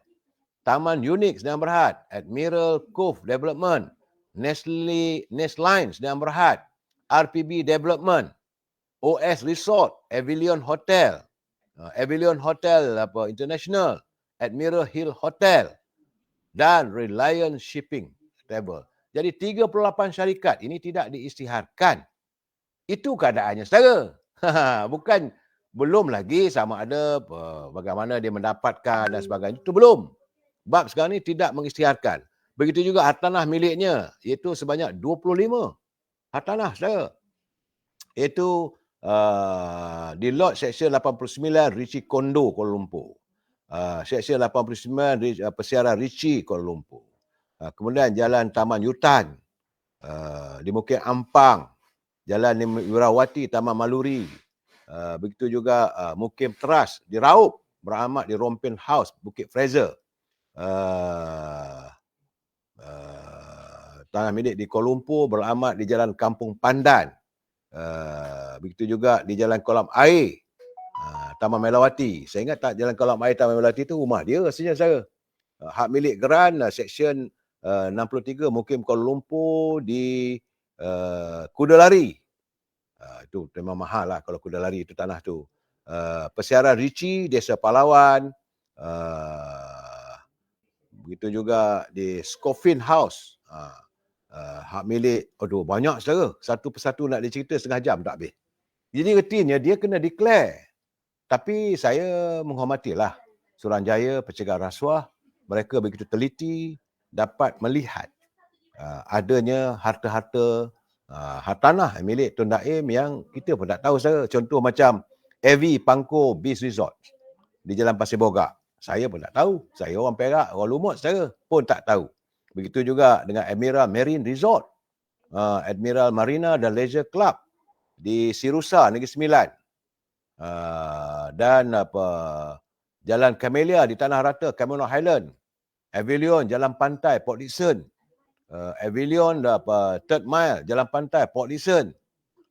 Taman Unik Senang Berhad, Admiral Cove Development, Nestline Senang Berhad, RPB Development, OS Resort, Avilion Hotel, Avilion Hotel International, Admiral Hill Hotel dan Reliant Shipping Travel. Jadi 38 syarikat ini tidak diisytiharkan. Itu keadaannya saudara. Bukan belum lagi sama ada bagaimana dia mendapatkan dan sebagainya. Itu belum. Bab sekarang ni tidak mengisytiharkan. Begitu juga hartanah miliknya, iaitu sebanyak 25 hartanah saudara. Iaitu di lot Seksyen 89 Richie Kondo Kuala Lumpur. Seksyen 89 Persiaran Richie Kuala Lumpur. Kemudian Jalan Taman Yutan di Bukit Ampang, Jalan Wirawati Taman Maluri. Begitu juga Mukim Teras di Raup, beramat di Rompin House Bukit Fraser. Tanah milik di Kuala Lumpur beramat di Jalan Kampung Pandan. Begitu juga di Jalan Kolam Air, Taman Melawati. Saya ingat tak Jalan Kolam Air Taman Melawati itu rumah dia rasanya saya. Hak milik Geran, Seksyen 63 Mukim Kuala Lumpur di Kuda Lari. Itu memang mahal lah kalau Kuda Lari itu tanah tu. Persiaran Richie, Desa Palawan. Begitu juga di Scoffin House. Hak milik, aduh banyak saudara. Satu persatu nak dicerita setengah jam tak habis. Jadi retinya dia kena declare. Tapi saya menghormatilah Suruhanjaya Pencegahan Rasuah. Mereka begitu teliti dapat melihat adanya harta-harta hartanah milik Tun Daim yang kita pun tak tahu saudara. Contoh macam AV Pangkor Beach Resort di Jalan Pasir Bogak. Saya pun tak tahu. Saya orang Perak, orang Lumut saudara pun tak tahu. Begitu juga dengan Admiral Marine Resort, Admiral Marina dan Leisure Club di Sirusa, Negeri Sembilan. Dan Jalan Camellia di Tanah Rata, Camelot Highland. Avilion, Jalan Pantai, Port Dickson. Avilion, Third Mile, Jalan Pantai, Port Dickson.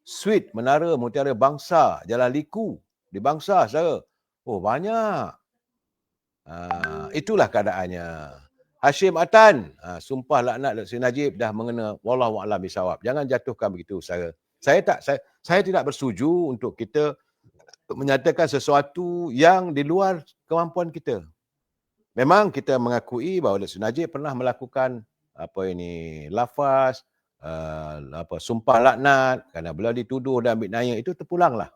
Suite Menara Mutiara Bangsa, Jalan Liku di Bangsa, saudara. Oh, banyak. Itulah keadaannya. Hashim Atan, sumpah laknat Dr. Najib dah mengena wallahu a'lam bisawab. Jangan jatuhkan begitu saudara. Saya tidak bersetuju untuk kita menyatakan sesuatu yang di luar kemampuan kita. Memang kita mengakui bahawa Dr. Najib pernah melakukan lafaz, sumpah laknat kerana beliau dituduh dan ambil naya. Itu terpulanglah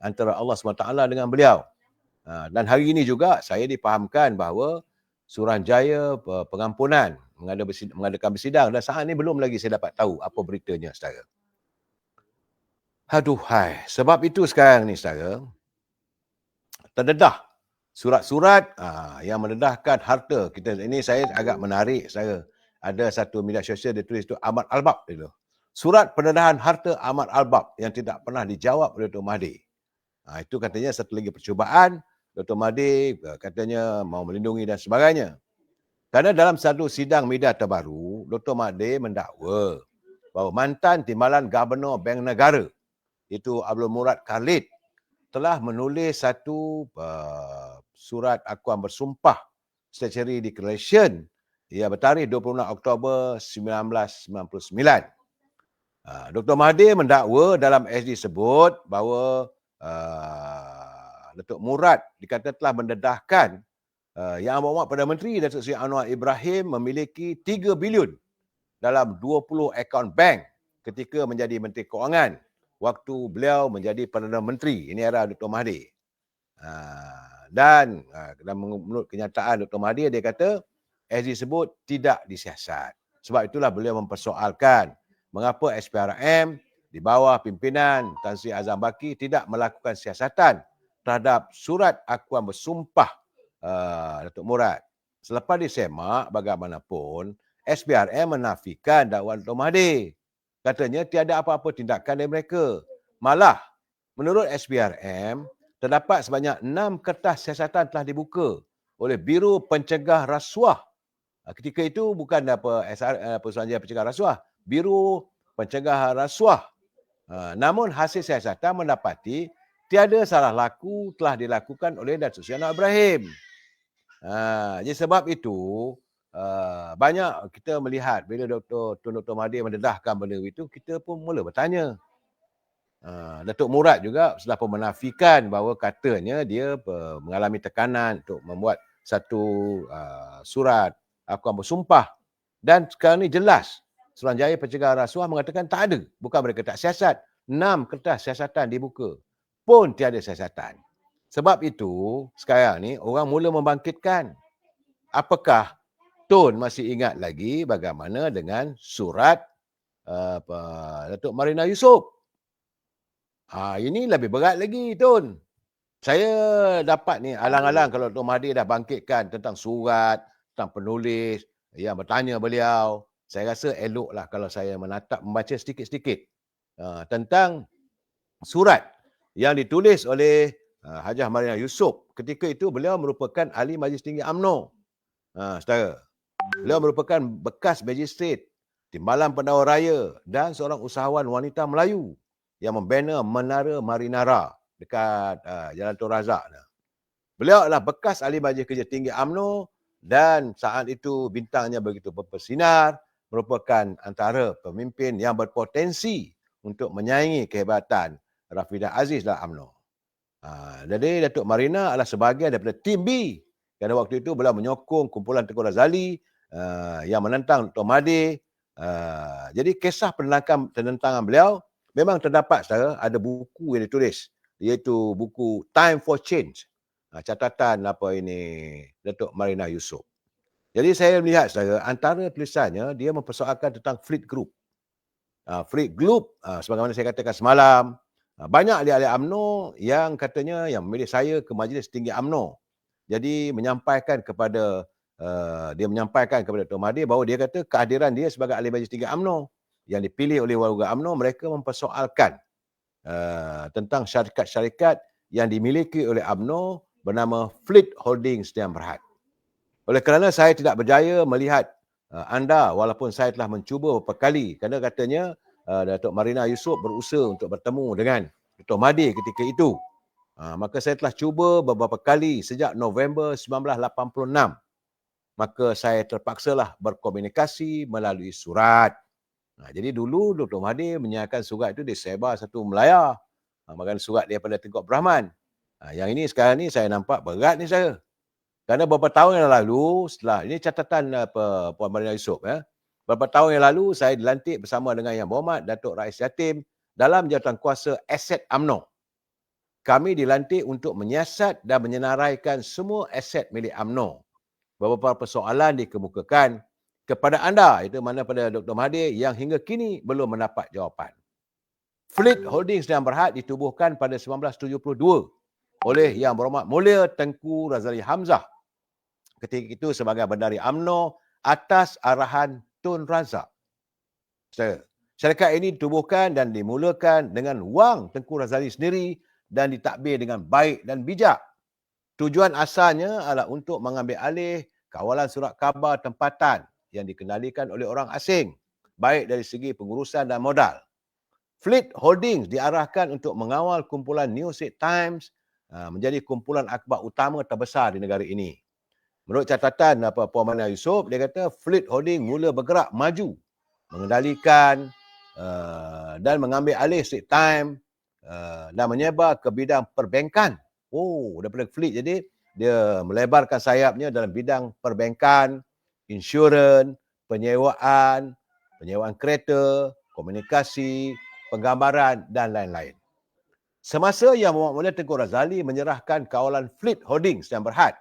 antara Allah SWT dengan beliau. Dan hari ini juga saya dipahamkan bahawa Suruhanjaya Pengampunan mengadakan bersidang dan saat ini belum lagi saya dapat tahu apa beritanya saudara. Aduhai, sebab itu sekarang ni saudara, terdedah surat-surat yang mendedahkan harta kita. Ini saya agak menarik saudara. Ada satu media sosial dia tulis itu Ahmad Albab itu. Surat pendedahan harta Ahmad Albab yang tidak pernah dijawab oleh Dr. Mahathir. Itu katanya satu lagi percubaan. Dr. Mahathir katanya mau melindungi dan sebagainya. Kerana dalam satu sidang media terbaru, Dr. Mahathir mendakwa bahawa mantan Timbalan Gubernur Bank Negara, itu Abdul Murad Khalid, telah menulis satu surat akuan bersumpah statutory declaration yang bertarikh 26 Oktober 1999. Dr. Mahathir mendakwa dalam SD sebut bahawa Datuk Murad dikata telah mendedahkan Yang Amat Perdana Menteri Datuk Seri Anwar Ibrahim memiliki 3 bilion dalam 20 akaun bank ketika menjadi Menteri Kewangan waktu beliau menjadi Perdana Menteri. Ini era Dr. Mahathir. Dan menurut kenyataan Dr. Mahathir, dia kata SG sebut tidak disiasat. Sebab itulah beliau mempersoalkan mengapa SPRM di bawah pimpinan Tan Sri Azam Baki tidak melakukan siasatan terhadap surat akuan bersumpah Datuk Murad. selepas disemak bagaimanapun, SPRM menafikan dakwaan Dr. Mahathir. Katanya tiada apa-apa tindakan dari mereka. Malah, menurut SPRM, terdapat sebanyak 6 kertas siasatan telah dibuka oleh Biro Pencegah Rasuah. Ketika itu bukan Suruhanjaya Pencegah Rasuah, Biro Pencegah Rasuah. Namun hasil siasatan mendapati tiada salah laku telah dilakukan oleh Datuk Seri Anwar Ibrahim. Jadi sebab itu, banyak kita melihat bila Dr. Mahathir mendedahkan benda itu, kita pun mula bertanya. Datuk Murad juga sudah pun menafikan bahawa katanya dia mengalami tekanan untuk membuat satu surat akuan bersumpah. Dan sekarang ni jelas, Suruhanjaya Pencegah Rasuah mengatakan tak ada. Bukan mereka tak siasat. 6 kertas siasatan dibuka. Pun tiada siasatan. Sebab itu, sekarang ni orang mula membangkitkan. Apakah Tun masih ingat lagi bagaimana dengan surat Datuk Marina Yusof? Ini lebih berat lagi, Tun. Saya dapat ni alang-alang kalau Dr. Mahathir dah bangkitkan tentang surat, tentang penulis yang bertanya beliau. Saya rasa eloklah kalau saya membaca sedikit-sedikit tentang surat yang ditulis oleh Hajah Marina Yusof. Ketika itu beliau merupakan ahli Majlis Tinggi UMNO. Saudara, beliau merupakan bekas magistrate, timbalan pendakwa raya dan seorang usahawan wanita Melayu yang membina Menara Marinara dekat Jalan Tun Razak. Beliau adalah bekas ahli Majlis Kerja Tinggi UMNO dan saat itu bintangnya begitu bersinar, merupakan antara pemimpin yang berpotensi untuk menyaingi kehebatan Rafidah Aziz dalam UMNO. Jadi Datuk Marina adalah sebahagian daripada tim B. Kerana waktu itu beliau menyokong kumpulan Tengku Razali yang menentang Dr. Mahathir. Jadi kisah penentangan beliau memang terdapat, saudara, ada buku yang ditulis, iaitu buku Time for Change. Catatan Datuk Marina Yusof. Jadi saya melihat, saudara, antara tulisannya dia mempersoalkan tentang Fleet Group. Fleet Group, sebagaimana saya katakan semalam, banyak ahli-ahli UMNO yang katanya yang memilih saya ke Majlis Tinggi UMNO. Jadi menyampaikan kepada Dr. Mahathir bahawa dia kata kehadiran dia sebagai ahli Majlis Tinggi UMNO yang dipilih oleh warga UMNO, mereka mempersoalkan tentang syarikat-syarikat yang dimiliki oleh UMNO bernama Fleet Holdings Sdn Bhd. Oleh kerana saya tidak berjaya melihat anda, walaupun saya telah mencuba beberapa kali, kerana katanya Datuk Marina Yusof berusaha untuk bertemu dengan Dr. Mahathir ketika itu. Maka saya telah cuba beberapa kali sejak November 1986. Maka saya terpaksalah berkomunikasi melalui surat. Jadi dulu Dr. Mahathir menyatakan surat itu disebar satu melayar. Bahkan surat daripada Tengku Abdul Rahman. Yang ini sekarang ni saya nampak berat ni saya. Kerana beberapa tahun yang lalu, setelah ini catatan Puan Marina Yusof, beberapa tahun yang lalu saya dilantik bersama dengan Yang Berhormat Datuk Rais Yatim dalam jawatankuasa aset UMNO. Kami dilantik untuk menyiasat dan menyenaraikan semua aset milik UMNO. Beberapa persoalan dikemukakan kepada anda, itu mana pada Dr. Mahathir, yang hingga kini belum mendapat jawapan. Fleet Holdings Sdn Bhd ditubuhkan pada 1972 oleh Yang Berhormat Mulia Tengku Razali Hamzah. Ketika itu sebagai Bendahari UMNO atas arahan Tun Razak. Syarikat ini ditubuhkan dan dimulakan dengan wang Tengku Razali sendiri dan ditadbir dengan baik dan bijak. Tujuan asalnya adalah untuk mengambil alih kawalan surat khabar tempatan yang dikendalikan oleh orang asing, baik dari segi pengurusan dan modal. Fleet Holdings diarahkan untuk mengawal kumpulan New Straits Times menjadi kumpulan akhbar utama terbesar di negara ini. Menurut catatan Puan Marina Yusof, dia kata Fleet Holdings mula bergerak maju, mengendalikan dan mengambil alih Straits Times dan menyebar ke bidang perbankan. Daripada Fleet jadi dia melebarkan sayapnya dalam bidang perbankan, insurans, penyewaan kereta, komunikasi, penggambaran dan lain-lain. Semasa Yang Berhormat Mulia Tengku Razali menyerahkan kawalan Fleet Holdings Sdn Bhd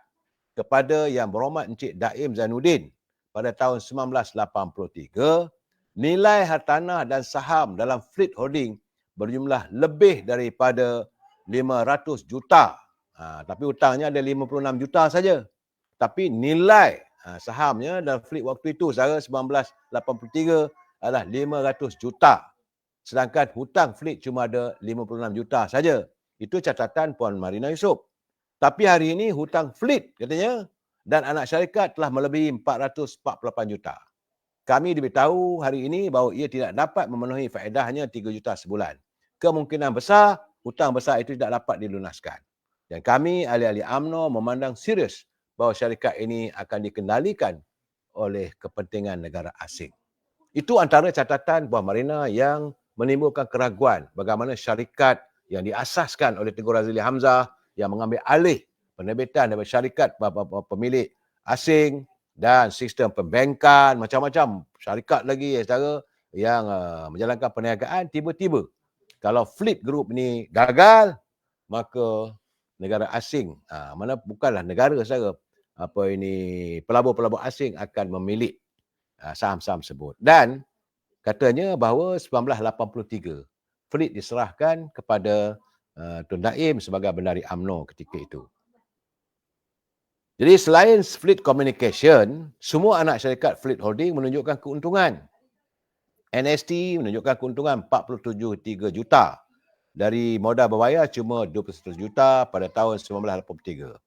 kepada Yang Berhormat Encik Daim Zainuddin pada tahun 1983, nilai hartanah dan saham dalam Fleet Holding berjumlah lebih daripada 500 juta. Tapi hutangnya ada 56 juta saja. Tapi nilai sahamnya dalam fleet waktu itu Sara 1983 adalah 500 juta. Sedangkan hutang fleet cuma ada 56 juta saja. Itu catatan Puan Marina Yusof. Tapi hari ini hutang fleet katanya dan anak syarikat telah melebihi 448 juta. Kami diberitahu hari ini bahawa ia tidak dapat memenuhi faedahnya 3 juta sebulan. Kemungkinan besar hutang besar itu tidak dapat dilunaskan. Dan kami ahli-ahli UMNO memandang serius bahawa syarikat ini akan dikendalikan oleh kepentingan negara asing. Itu antara catatan Puan Marina yang menimbulkan keraguan bagaimana syarikat yang diasaskan oleh Tengku Razili Hamzah yang mengambil alih penerbitan daripada syarikat pemilik asing dan sistem perbankan, macam-macam syarikat lagi saudara yang menjalankan perniagaan, tiba-tiba kalau Fleet Group ni gagal, maka negara asing, mana bukanlah negara saudara, pelabur-pelabur asing akan memilih saham-saham tersebut. Dan katanya bahawa 1983 Fleet diserahkan kepada Tun Naim sebagai bendahari UMNO ketika itu. Jadi selain Fleet Communication, semua anak syarikat Fleet Holding menunjukkan keuntungan. NST menunjukkan keuntungan 47.3 juta dari modal berbayar cuma 21 juta pada tahun 1983.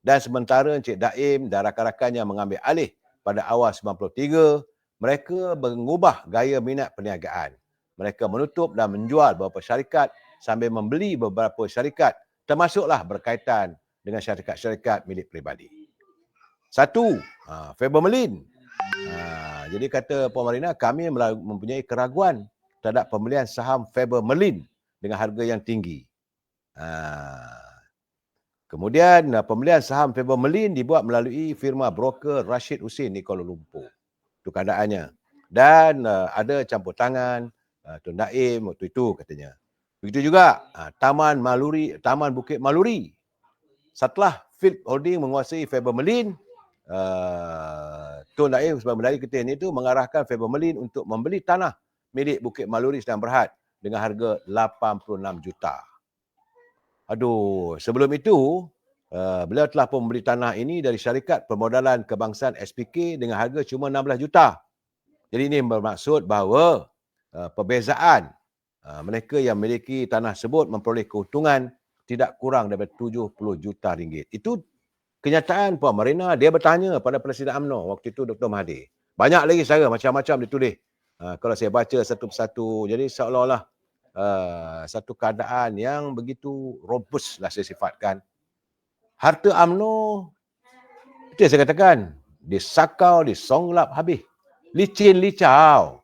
Dan sementara Encik Daim dan rakan-rakannya mengambil alih pada awal 93, mereka mengubah gaya minat perniagaan. Mereka menutup dan menjual beberapa syarikat sambil membeli beberapa syarikat, termasuklah berkaitan dengan syarikat-syarikat milik peribadi. Satu, Faber Merlin. Jadi kata Puan Marina, kami mempunyai keraguan terhadap pembelian saham Faber Merlin dengan harga yang tinggi. Kemudian pembelian saham Faber Merlin dibuat melalui firma broker Rashid Hussein di Kuala Lumpur. Itu keadaannya. Dan ada campur tangan Tun Naim waktu itu katanya. Begitu juga Taman Bukit Maluri. Setelah Fleet Holding menguasai Faber Merlin, Tun Naim sebagai bendahari ketika itu mengarahkan Faber Merlin untuk membeli tanah milik Bukit Maluri Sedang Berhad dengan harga 86 juta. Aduh, sebelum itu beliau telah pun membeli tanah ini dari syarikat permodalan kebangsaan SPK dengan harga cuma 16 juta. Jadi ini bermaksud bahawa perbezaan mereka yang memiliki tanah tersebut memperoleh keuntungan tidak kurang daripada 70 juta ringgit. Itu kenyataan Puan Marina. Dia bertanya pada Presiden UMNO waktu itu Dr. Mahathir. Banyak lagi saya macam-macam ditulis. Kalau saya baca satu persatu, jadi seolah-olah satu keadaan yang begitu robust lah saya sifatkan. Harta UMNO, itu yang saya katakan, disakau, disonglap habis. Licin licau.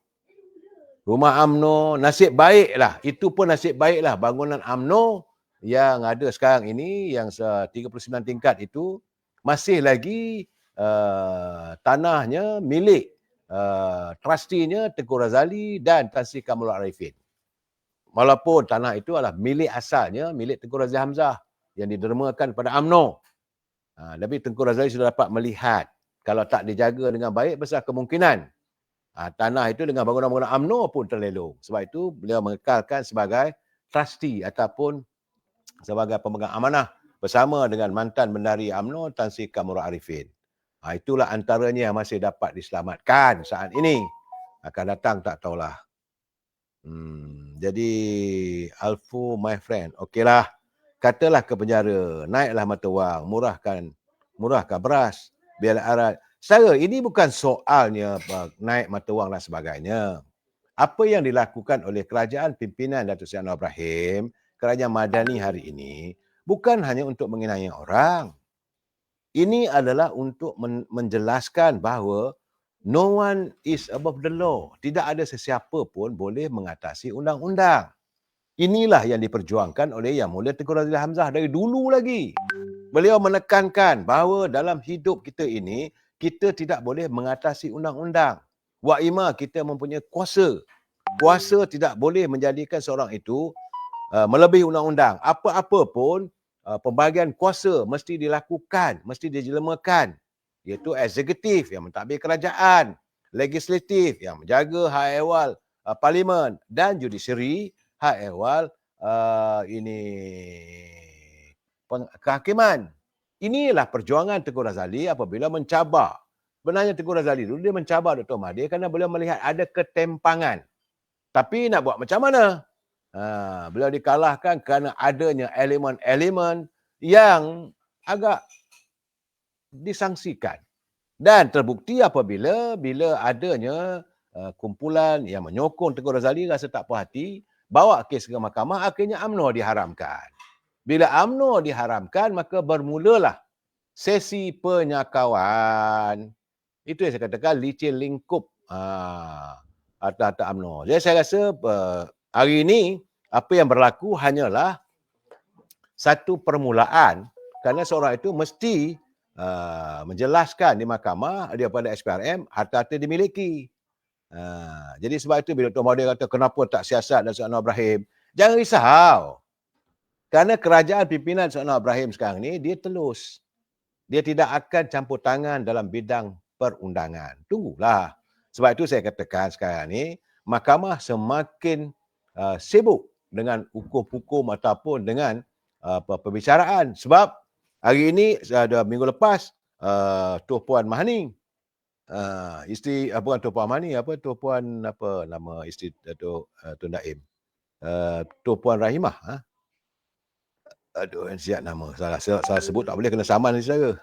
Rumah UMNO, nasib baiklah. Itu pun nasib baiklah bangunan UMNO yang ada sekarang ini, yang 39 tingkat itu, masih lagi tanahnya milik trustinya Tengku Razali dan Tan Sri Kamilul Arifin. Walaupun tanah itu adalah milik asalnya, milik Tengku Razali Hamzah yang didermakan kepada UMNO. Tapi Tengku Razali sudah dapat melihat kalau tak dijaga dengan baik, besar kemungkinan tanah itu dengan bangunan-bangunan UMNO pun terlelong. Sebab itu beliau mengekalkan sebagai trustee ataupun sebagai pemegang amanah bersama dengan mantan bendahari UMNO Tan Sri Kamilul Arifin. Itulah antaranya yang masih dapat diselamatkan saat ini. Akan datang tak tahulah. Jadi Alfu my friend, okeylah. Katalah ke penjara, naiklah mata wang, murahkan beras, biar arat. Saya, ini bukan soalnya naik mata wang dan sebagainya. Apa yang dilakukan oleh kerajaan pimpinan Datuk Seri Anwar Ibrahim, kerajaan Madani hari ini, bukan hanya untuk menginai orang. Ini adalah untuk menjelaskan bahawa no one is above the law. Tidak ada sesiapa pun boleh mengatasi undang-undang. Inilah yang diperjuangkan oleh Yang Mulia Tengku Razili Hamzah dari dulu lagi. Beliau menekankan bahawa dalam hidup kita ini, kita tidak boleh mengatasi undang-undang. Wa ima kita mempunyai kuasa. Kuasa tidak boleh menjadikan seorang itu melebihi undang-undang. Apa-apa pun pembahagian kuasa mesti dilakukan, mesti dijelmakan. Iaitu eksekutif yang mentadbir kerajaan, legislatif yang menjaga hak ehwal parlimen dan judisiari hak ehwal kehakiman. Inilah perjuangan Tengku Razali apabila mencabar Sebenarnya Tengku Razali dulu dia mencabar Dr. Mahathir kerana beliau melihat ada ketempangan. Tapi nak buat macam mana? Beliau dikalahkan kerana adanya elemen-elemen yang agak disangsikan. Dan terbukti apabila adanya kumpulan yang menyokong Tengku Razali rasa tak puas hati, bawa kes ke mahkamah, akhirnya UMNO diharamkan. Bila UMNO diharamkan, maka bermulalah sesi penyakawan. Itu yang saya katakan licin lingkup atas UMNO. Jadi saya rasa hari ini apa yang berlaku hanyalah satu permulaan kerana seorang itu mesti menjelaskan di mahkamah daripada SPRM harta-harta dimiliki. Jadi sebab itu bila Dr. Mahathir kata kenapa tak siasat Datuk Anwar Ibrahim, jangan risau. Kerana kerajaan pimpinan Datuk Anwar Ibrahim sekarang ni dia telus. Dia tidak akan campur tangan dalam bidang perundangan. Tunggulah. Sebab itu saya katakan sekarang ni mahkamah semakin sibuk dengan hukum-hukum ataupun dengan perbicaraan. Sebab hari ini, minggu lepas, Tuan Puan Mahani, isteri, bukan Tuan Puan Mahani, Tuan Puan, apa nama isteri Datuk Tun Daim? Tuan Puan Rahimah. Aduh, siap nama. Salah sebut tak boleh, kena saman ni saudara.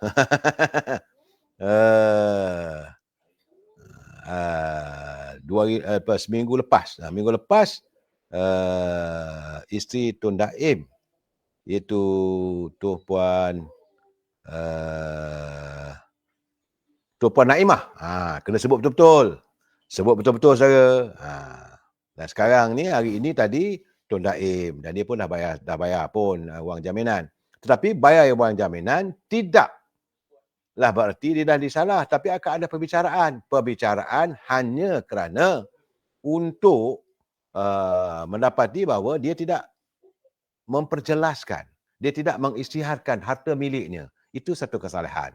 Minggu lepas, isteri Tun Daim, iaitu Tuan Puan Naimah. Kena sebut betul-betul. Sebut betul-betul saudara. Dan sekarang ni, hari ini tadi, Tun Daim. Dan dia pun dah bayar pun wang jaminan. Tetapi bayar wang jaminan tidaklah berarti dia dah disalah. Tapi akan ada perbicaraan. Perbicaraan hanya kerana untuk mendapati bahawa dia tidak memperjelaskan. Dia tidak mengisytiharkan harta miliknya. Itu satu kesalahan.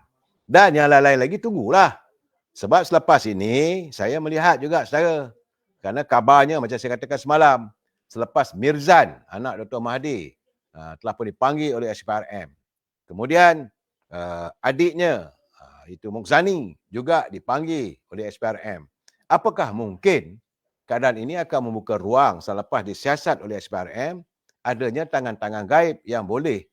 Dan yang lain-lain lagi tunggulah. Sebab selepas ini, saya melihat juga saudara. Kerana kabarnya macam saya katakan semalam, selepas Mirzan, anak Dr. Mahathir, telah pun dipanggil oleh SPRM. Kemudian adiknya, itu Mukhzani, juga dipanggil oleh SPRM. Apakah mungkin keadaan ini akan membuka ruang selepas disiasat oleh SPRM, adanya tangan-tangan gaib yang boleh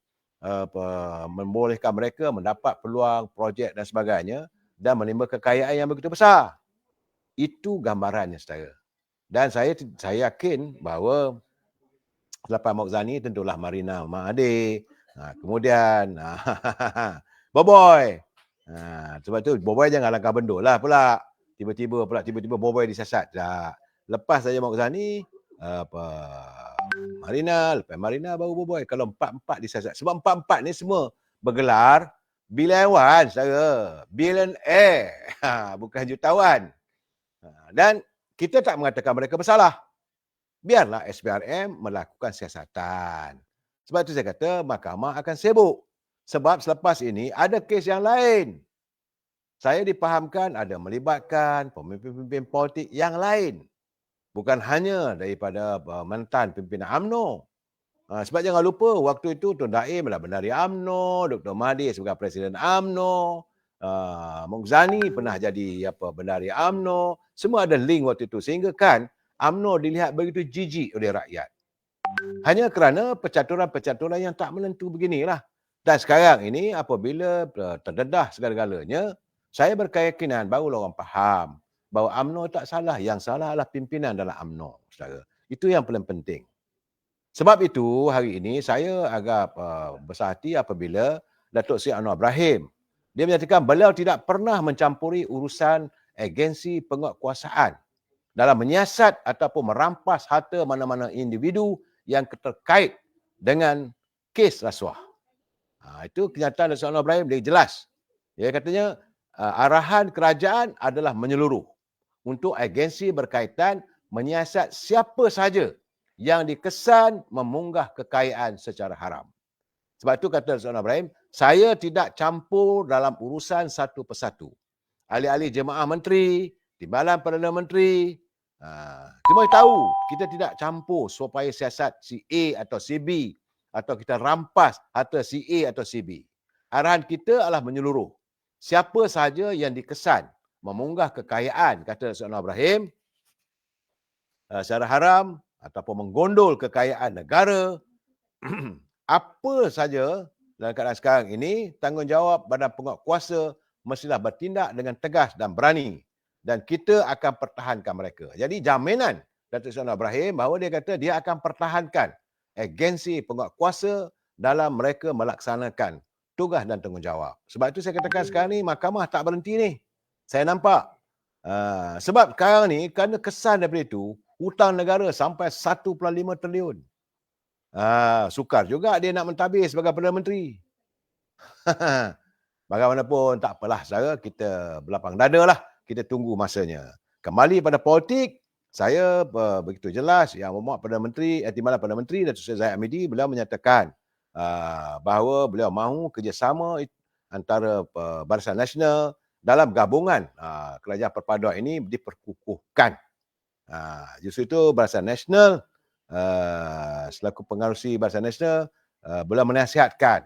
membolehkan mereka mendapat peluang, projek dan sebagainya dan menimba kekayaan yang begitu besar. Itu gambarannya saudara. Dan saya yakin bahawa selepas Mukhzani tentulah Marina Mahathir, kemudian Boboy. Sebab tu Boboy jangan langkah bendul lah pula. Tiba-tiba Boboy disiasat. Lepas saja Mukhzani, Marina, lepas Marina baru Boboy. Kalau empat-empat disiasat. Sebab empat-empat ni semua bergelar billion saudara. Billionaire. Bukan jutawan. Dan kita tak mengatakan mereka bersalah. Biarlah SPRM melakukan siasatan. Sebab itu saya kata mahkamah akan sibuk. Sebab selepas ini ada kes yang lain. Saya dipahamkan ada melibatkan pemimpin-pemimpin politik yang lain. Bukan hanya daripada mantan pimpinan UMNO. Sebab jangan lupa, waktu itu Tun Daim adalah bendahari UMNO, Dr. Mahathir sebagai Presiden UMNO, Mukhzani pernah jadi bendahari UMNO. Semua ada link waktu itu. Sehingga kan UMNO dilihat begitu jijik oleh rakyat. Hanya kerana percaturan-percaturan yang tak menentu beginilah. Dan sekarang ini apabila terdedah segala-galanya, saya berkeyakinan barulah orang faham bahawa UMNO tak salah. Yang salah adalah pimpinan dalam UMNO, saudara. Itu yang paling penting. Sebab itu hari ini saya agak besar hati apabila Datuk Seri Anwar Ibrahim, dia menyatakan beliau tidak pernah mencampuri urusan agensi penguatkuasaan dalam menyiasat ataupun merampas harta mana-mana individu yang terkait dengan kes rasuah. Itu kenyataan Datuk Anwar Ibrahim, dia jelas. Dia katanya arahan kerajaan adalah menyeluruh untuk agensi berkaitan menyiasat siapa sahaja yang dikesan memunggah kekayaan secara haram. Sebab itu kata Datuk Anwar Ibrahim, saya tidak campur dalam urusan satu persatu. Ahli-ahli jemaah menteri, timbalan Perdana Menteri, cuma tahu kita tidak campur supaya siasat si A atau si B atau kita rampas harta si A atau si B. Arahan kita adalah menyeluruh. Siapa sahaja yang dikesan memunggah kekayaan, kata Datuk Seri Anwar Ibrahim, secara haram ataupun menggondol kekayaan negara, apa saja dalam keadaan sekarang ini, tanggungjawab badan penguatkuasa mestilah bertindak dengan tegas dan berani. Dan kita akan pertahankan mereka. Jadi jaminan Datuk Seri Anwar Ibrahim bahawa dia kata dia akan pertahankan agensi penguatkuasa dalam mereka melaksanakan tugas dan tanggungjawab. Sebab itu saya katakan sekarang ni mahkamah tak berhenti ni. Saya nampak. Sebab sekarang ni kerana kesan daripada itu, hutang negara sampai 1.5 triliun. Sukar juga dia nak mentadbir sebagai Perdana Menteri. Bagaimanapun tak apalah, saudara, kita berlapang dada lah. Kita tunggu masanya. Kembali pada politik, saya begitu jelas yang memuat Perdana Menteri, Timbalan Perdana Menteri Datuk Seri Zahid Hamidi, beliau menyatakan bahawa beliau mahu kerjasama antara Barisan Nasional dalam gabungan kerajaan perpaduan ini diperkukuhkan. Justru itu Barisan Nasional, selaku pengarusi Barisan Nasional, beliau menasihatkan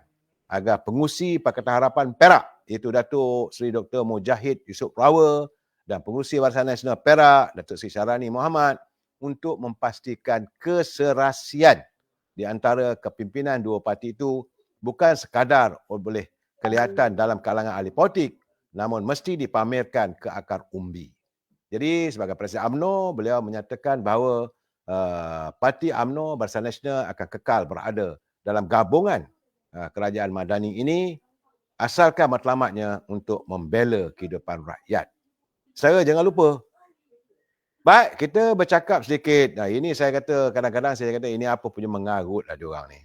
agar pengurusi Pakatan Harapan Perak, iaitu Datuk Seri Dr. Mujahid Yusof Rawa, dan pengurusi Barisan Nasional Perak, Datuk Seri Syarani Muhammad, untuk memastikan keserasian di antara kepimpinan dua parti itu bukan sekadar boleh kelihatan dalam kalangan ahli politik, namun mesti dipamerkan ke akar umbi. Jadi sebagai Presiden UMNO, beliau menyatakan bahawa parti UMNO Barisan Nasional akan kekal berada dalam gabungan kerajaan madani ini, asalkan matlamatnya untuk membela kehidupan rakyat. Saya jangan lupa. Baik, kita bercakap sedikit. Ini saya kata, kadang-kadang saya kata ini apa punya mengarut lah diorang ni.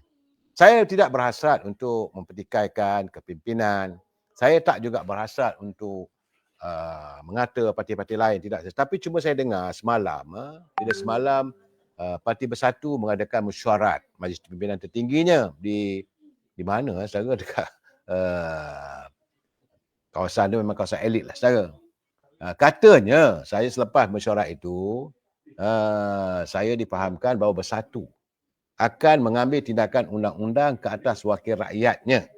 Saya tidak berhasrat untuk mempertikaikan kepimpinan. Saya tak juga berhasrat untuk mengata parti-parti lain, tidak. Tapi cuma saya dengar semalam, bila semalam Parti Bersatu mengadakan mesyuarat Majlis Pimpinan tertingginya di mana, saudara, dekat kawasan tu memang kawasan elit lah, saudara. Katanya saya selepas mesyuarat itu, saya difahamkan bahawa Bersatu akan mengambil tindakan undang-undang ke atas wakil rakyatnya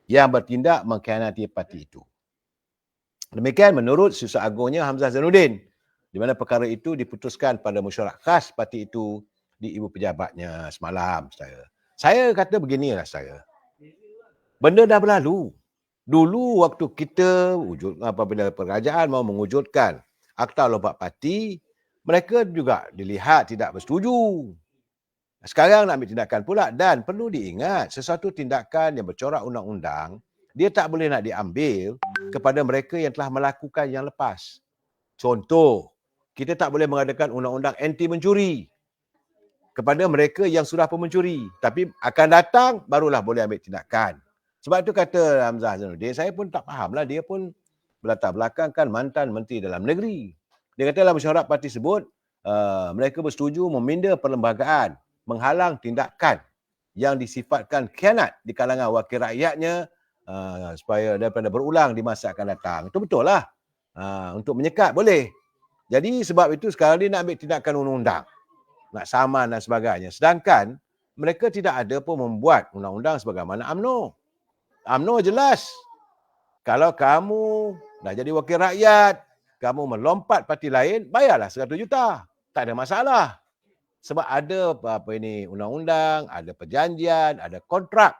yang bertindak mengkhianati parti itu. Demikian menurut Susah Agungnya Hamzah Zainuddin, di mana perkara itu diputuskan pada mesyuarat khas parti itu di ibu pejabatnya semalam, saudara. Saya kata beginilah, saudara. Benda dah berlalu. Dulu waktu kita apabila kerajaan mahu mewujudkan Akta Lompat Parti, mereka juga dilihat tidak bersetuju. Sekarang nak ambil tindakan pula, dan perlu diingat sesuatu tindakan yang bercorak undang-undang, dia tak boleh nak diambil kepada mereka yang telah melakukan yang lepas. Contoh, kita tak boleh mengadakan undang-undang anti mencuri kepada mereka yang sudah pun mencuri. Tapi akan datang, barulah boleh ambil tindakan. Sebab itu kata Hamzah Zainuddin, saya pun tak fahamlah, dia pun berlatar belakang kan mantan Menteri Dalam Negeri. Dia kata dalam mesyuarat parti sebut, mereka bersetuju meminda perlembagaan, menghalang tindakan yang disifatkan khianat di kalangan wakil rakyatnya supaya daripada berulang di masa akan datang. Itu betul lah. Untuk menyekat boleh. Jadi sebab itu sekarang dia nak ambil tindakan undang-undang, nak saman dan sebagainya. Sedangkan mereka tidak ada pun membuat undang-undang sebagaimana UMNO. UMNO jelas, kalau kamu dah jadi wakil rakyat, kamu melompat parti lain, bayarlah 100 juta. Tak ada masalah. Sebab ada undang-undang, ada perjanjian, ada kontrak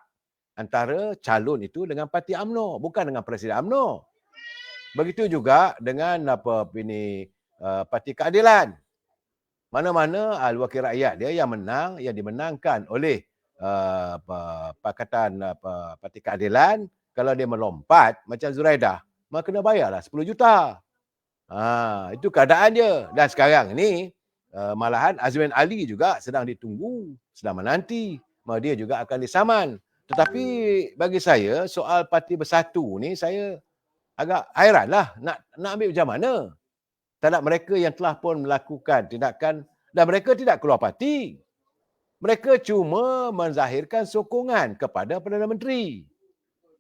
antara calon itu dengan parti UMNO, bukan dengan Presiden UMNO. Begitu juga dengan Parti Keadilan. Mana-mana wakil rakyat dia yang menang, yang dimenangkan oleh Pakatan Parti Keadilan, kalau dia melompat macam Zuraidah, maka kena bayarlah 10 juta. Itu keadaan dia. Dan sekarang ni malahan Azwin Ali juga sedang ditunggu, sedang menanti, dia juga akan disaman. Tetapi bagi saya soal Parti Bersatu ni, saya agak hairan lah nak ambil macam mana terhadap mereka yang telah pun melakukan tindakan, dan mereka tidak keluar parti. Mereka cuma menzahirkan sokongan kepada Perdana Menteri.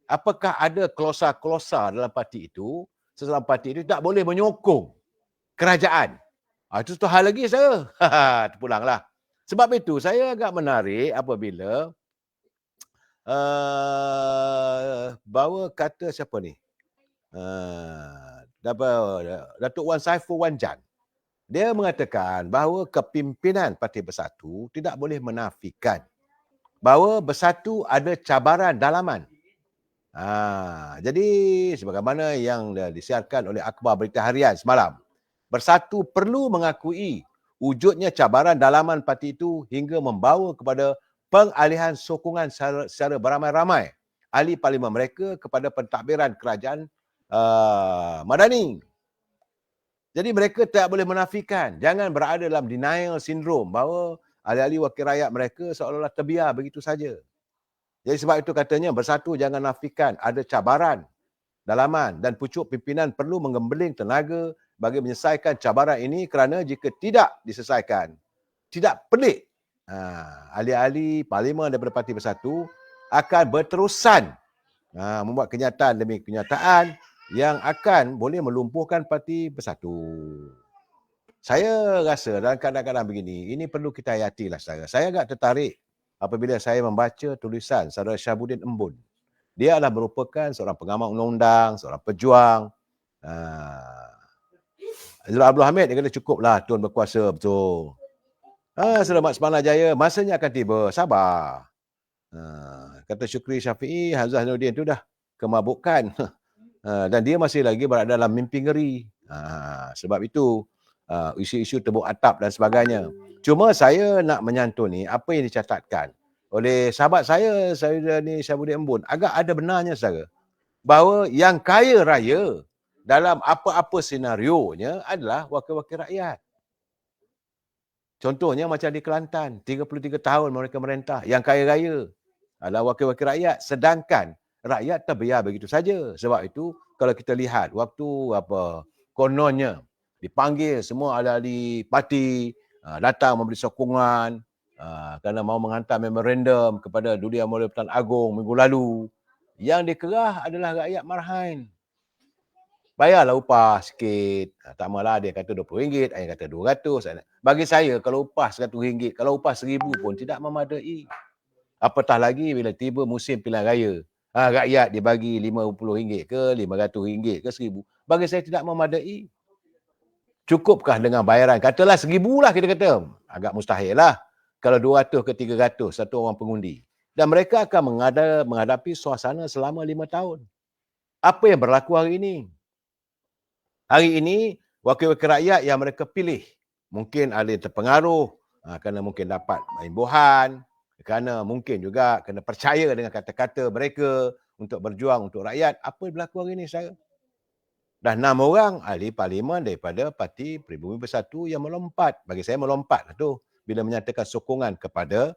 Apakah ada klausa-klausa dalam parti itu, seseorang parti itu tak boleh menyokong kerajaan? Itu satu hal lagi, saya. Terpulanglah. Sebab itu saya agak menarik apabila bahawa kata siapa ni? Datuk Wan Saiful Wan Jan, dia mengatakan bahawa kepimpinan Parti Bersatu tidak boleh menafikan bahawa Bersatu ada cabaran dalaman. Jadi sebagaimana yang disiarkan oleh akhbar Berita Harian semalam, Bersatu perlu mengakui wujudnya cabaran dalaman parti itu hingga membawa kepada pengalihan sokongan secara beramai-ramai ahli parlimen mereka kepada pentadbiran kerajaan Madani. Jadi mereka tak boleh menafikan, jangan berada dalam denial syndrome bahawa ahli-ahli wakil rakyat mereka seolah-olah terbiar begitu saja. Jadi sebab itu katanya Bersatu jangan nafikan ada cabaran dalaman dan pucuk pimpinan perlu menggembeling tenaga bagi menyelesaikan cabaran ini kerana jika tidak diselesaikan, tidak pelik ahli-ahli parlimen daripada Parti Bersatu akan berterusan membuat kenyataan demi kenyataan yang akan boleh melumpuhkan Parti Bersatu. Saya rasa dalam keadaan begini, ini perlu kita hayatilah saudara. Saya agak tertarik apabila saya membaca tulisan saudara Syahabuddin Embun. Dia adalah merupakan seorang pengamat undang-undang, seorang pejuang. Azrul Abdul Hamid, dia kata cukuplah Tun berkuasa betul. Selamat Semana Jaya, masanya akan tiba, sabar. Kata Syukri Syafi'i, Hamzah Nuruddin tu dah kemabukan. Dan dia masih lagi berada dalam mimpi ngeri. Sebab itu, isu-isu tebuk atap dan sebagainya. Cuma saya nak menyantuni apa yang dicatatkan oleh sahabat saya ni Syahabuddin Embun. Agak ada benarnya saudara. Bahawa yang kaya raya dalam apa-apa senarionya adalah wakil-wakil rakyat. Contohnya macam di Kelantan, 33 tahun mereka merentah. Yang kaya raya adalah wakil-wakil rakyat. Sedangkan rakyat terbiar begitu saja. Sebab itu kalau kita lihat waktu kononnya dipanggil semua ahli parti datang memberi sokongan kerana mahu menghantar memorandum kepada Duli Amulia Pertuan Agong minggu lalu. Yang dikerah adalah rakyat Marhain. Bayarlah upah sikit. Tak malah dia kata RM20, ada yang kata RM200. Bagi saya kalau upah RM100, kalau upah RM1,000 pun tidak memadai. Apatah lagi bila tiba musim pilihan raya. Rakyat dibagi RM50 ke RM500 ke RM1,000. Bagi saya tidak memadai. Cukupkah dengan bayaran? Katalah RM1,000 lah kita kata. Agak mustahil lah. Kalau RM200 ke RM300 satu orang pengundi. Dan mereka akan menghadapi suasana selama 5 tahun. Apa yang berlaku hari ini? Hari ini, wakil-wakil rakyat yang mereka pilih, mungkin ada yang terpengaruh, kerana mungkin dapat imbuhan, kerana mungkin juga kena percaya dengan kata-kata mereka untuk berjuang untuk rakyat. Apa yang berlaku hari ini saya? Dah 6 orang ahli parlimen daripada Parti Pribumi Bersatu yang melompat. Bagi saya melompat tu bila menyatakan sokongan kepada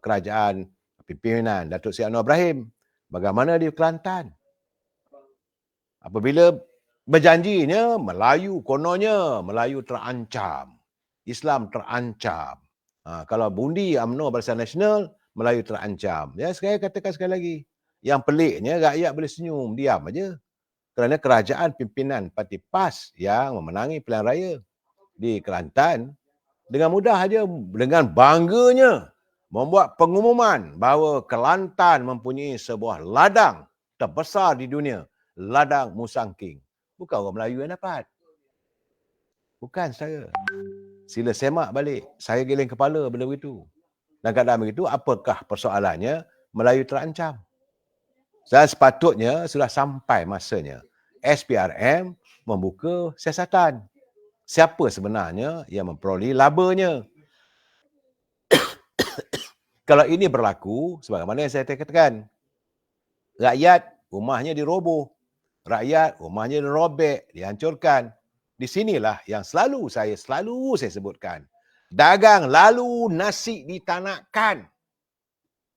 kerajaan pimpinan Datuk Seri Anwar Ibrahim. Bagaimana di Kelantan? Apabila berjanjinya Melayu, kononnya Melayu terancam, Islam terancam. Kalau bundi UMNO Barisan Nasional, Melayu terancam. Ya, saya katakan sekali lagi, yang peliknya rakyat boleh senyum, diam aja. Kerana kerajaan pimpinan Parti PAS yang memenangi pilihan raya di Kelantan dengan mudah saja, dengan bangganya membuat pengumuman bahawa Kelantan mempunyai sebuah ladang terbesar di dunia, ladang Musangking. Bukan orang Melayu yang dapat. Bukan saya. Sila semak balik. Saya geleng kepala bila begitu. Dan keadaan begitu, apakah persoalannya Melayu terancam? Dan sepatutnya sudah sampai masanya SPRM membuka siasatan. Siapa sebenarnya yang memperoleh labanya? Kalau ini berlaku, sebagaimana yang saya katakan, rakyat rumahnya diroboh, rakyat rumahnya dirobek, dihancurkan. Di sinilah yang selalu saya sebutkan. Dagang lalu nasi ditanakkan.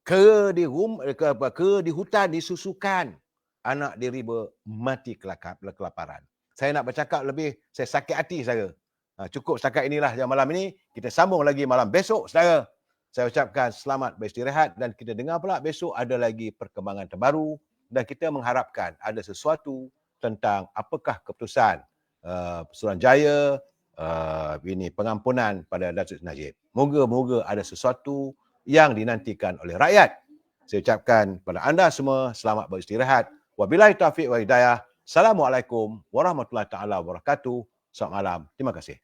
Ke di hutan disusukan. Anak diriba mati kelaparan. Saya nak bercakap lebih, saya sakit hati saudara. Cukup setakat inilah jam malam ini. Kita sambung lagi malam besok saudara. Saya ucapkan selamat beristirahat dan kita dengar pula besok ada lagi perkembangan terbaru dan kita mengharapkan ada sesuatu tentang apakah keputusan Suruhanjaya ini pengampunan pada Datuk Najib. Moga-moga ada sesuatu yang dinantikan oleh rakyat. Saya ucapkan kepada anda semua selamat beristirahat. Wabillahi taufiq wal hidayah. Assalamualaikum warahmatullahi taala wabarakatuh. Selamat malam. Terima kasih.